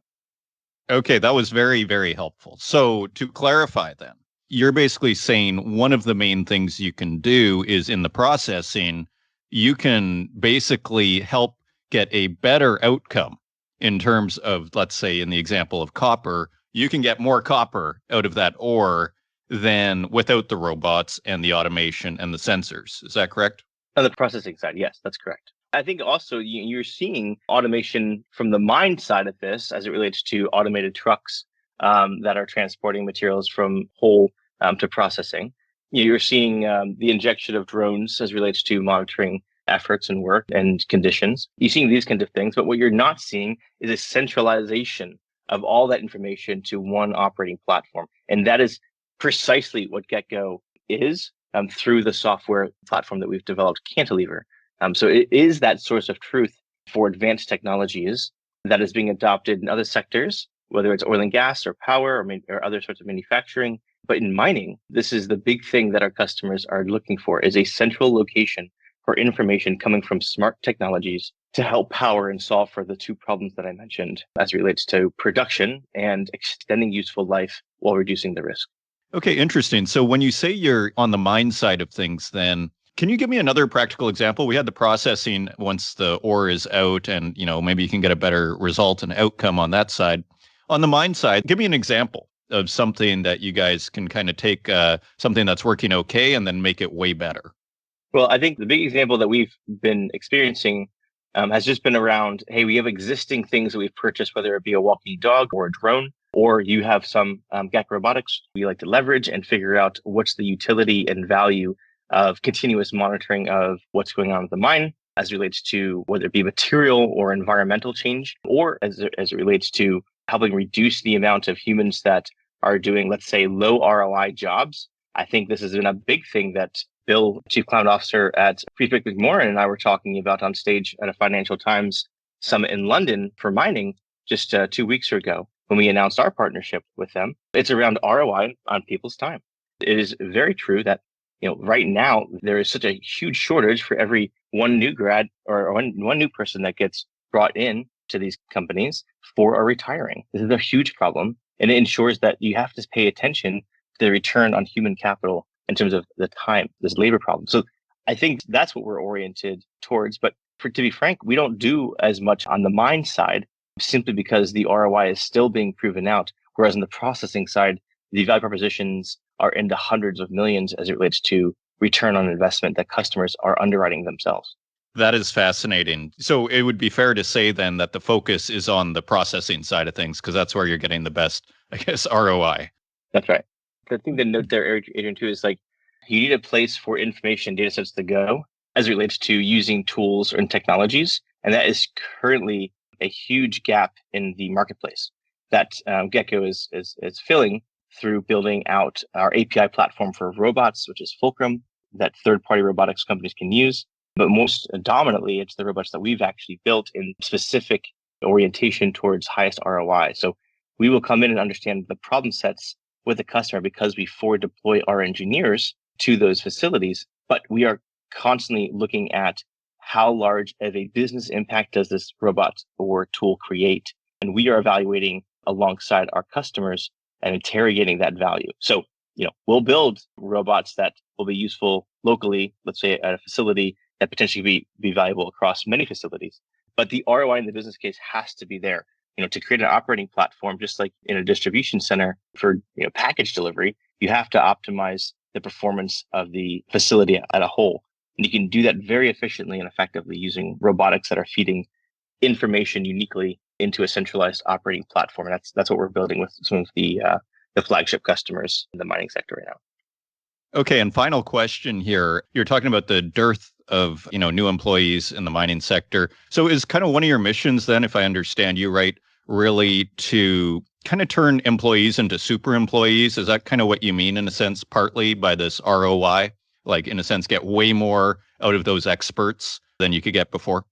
Okay, that was very, very helpful. So to clarify then, you're basically saying one of the main things you can do is in the processing, you can basically help get a better outcome in terms of, let's say, in the example of copper, you can get more copper out of that ore than without the robots and the automation and the sensors. Is that correct? On the processing side, yes, that's correct. I think also you're seeing automation from the mine side of this as it relates to automated trucks that are transporting materials from hole to processing. You're seeing the injection of drones as it relates to monitoring efforts and work and conditions. You're seeing these kinds of things, but what you're not seeing is a centralization of all that information to one operating platform. And that is precisely what Gecko is through the software platform that we've developed, Cantilever. So it is that source of truth for advanced technologies that is being adopted in other sectors, whether it's oil and gas or power or other sorts of manufacturing. But in mining, this is the big thing that our customers are looking for, is a central location for information coming from smart technologies to help power and solve for the 2 problems that I mentioned as it relates to production and extending useful life while reducing the risk. Okay, interesting. So when you say you're on the mine side of things, then can you give me another practical example? We had the processing once the ore is out and, maybe you can get a better result and outcome on that side. On the mine side, give me an example of something that you guys can kind of take something that's working okay and then make it way better. Well, I think the big example that we've been experiencing has just been around, hey, we have existing things that we've purchased, whether it be a walking dog or a drone, or you have some Gecko Robotics we like to leverage and figure out what's the utility and value of continuous monitoring of what's going on with the mine as it relates to whether it be material or environmental change, or as it relates to helping reduce the amount of humans that are doing, let's say, low ROI jobs. I think this has been a big thing that Bill, Chief Cloud Officer at Prefect McMorran, and I were talking about on stage at a Financial Times summit in London for mining just 2 weeks ago when we announced our partnership with them. It's around ROI on people's time. It is very true that right now there is such a huge shortage for every one new grad or one new person that gets brought in to these companies for a retiring. This is a huge problem, and it ensures that you have to pay attention to the return on human capital in terms of the time, this labor problem. So I think that's what we're oriented towards. But To be frank, we don't do as much on the mine side simply because the ROI is still being proven out. Whereas on the processing side, the value propositions are in the hundreds of millions as it relates to return on investment that customers are underwriting themselves. That is fascinating. So it would be fair to say then that the focus is on the processing side of things because that's where you're getting the best, I guess, ROI. That's right. The thing to note there, Adrian, too, is like you need a place for information data sets to go as it relates to using tools and technologies. And that is currently a huge gap in the marketplace that Gecko is filling through building out our API platform for robots, which is Fulcrum, that third-party robotics companies can use. But most dominantly, it's the robots that we've actually built in specific orientation towards highest ROI. So we will come in and understand the problem sets with the customer because we forward deploy our engineers to those facilities. But we are constantly looking at how large of a business impact does this robot or tool create? And we are evaluating alongside our customers and interrogating that value. So, we'll build robots that will be useful locally, let's say at a facility that potentially be valuable across many facilities. But the ROI in the business case has to be there. To create an operating platform, just like in a distribution center for package delivery, you have to optimize the performance of the facility at a whole. And you can do that very efficiently and effectively using robotics that are feeding information uniquely into a centralized operating platform. And that's what we're building with some of the flagship customers in the mining sector right now. Okay, and final question here. You're talking about the dearth of new employees in the mining sector. So is kind of one of your missions then, if I understand you right, really to kind of turn employees into super employees? Is that kind of what you mean in a sense, partly by this ROI? Like in a sense, get way more out of those experts than you could get before?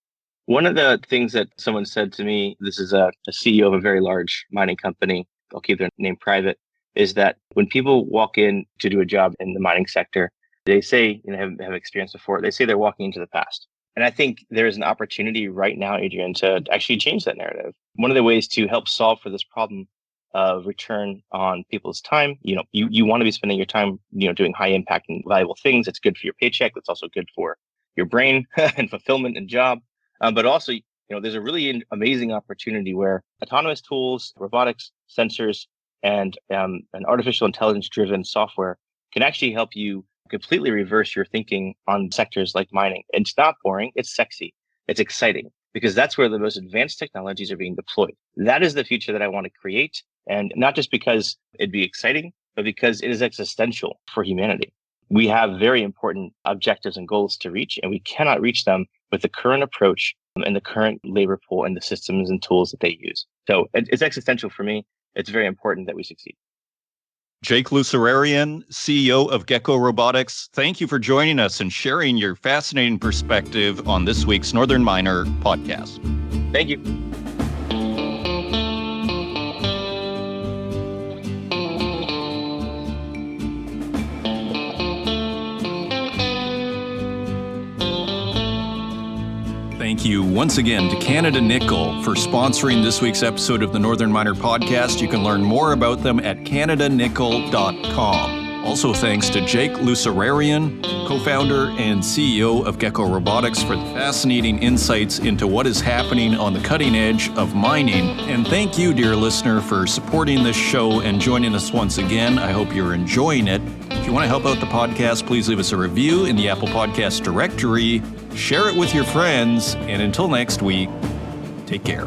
One of the things that someone said to me, this is a CEO of a very large mining company, I'll keep their name private, is that when people walk in to do a job in the mining sector, they say, have experience before, they say they're walking into the past. And I think there's an opportunity right now, Adrian, to actually change that narrative. One of the ways to help solve for this problem of return on people's time, you want to be spending your time, doing high impact and valuable things. It's good for your paycheck. It's also good for your brain and fulfillment and job. But also, there's a really amazing opportunity where autonomous tools, robotics, sensors, and an artificial intelligence driven software can actually help you completely reverse your thinking on sectors like mining. And it's not boring. It's sexy. It's exciting because that's where the most advanced technologies are being deployed. That is the future that I want to create. And not just because it'd be exciting, but because it is existential for humanity. We have very important objectives and goals to reach, and we cannot reach them with the current approach and the current labor pool and the systems and tools that they use. So it's existential for me. It's very important that we succeed. Jake Loosararian, CEO of Gecko Robotics, thank you for joining us and sharing your fascinating perspective on this week's Northern Miner podcast. Thank you. Thank you once again to Canada Nickel for sponsoring this week's episode of the Northern Miner podcast. You can learn more about them at canadanickel.com. Also thanks to Jake Loosararian, co-founder and CEO of Gecko Robotics, for the fascinating insights into what is happening on the cutting edge of mining. And thank you, dear listener, for supporting this show and joining us once again. I hope you're enjoying it. If you want to help out the podcast, please leave us a review in the Apple Podcast directory. Share it with your friends, and until next week, take care.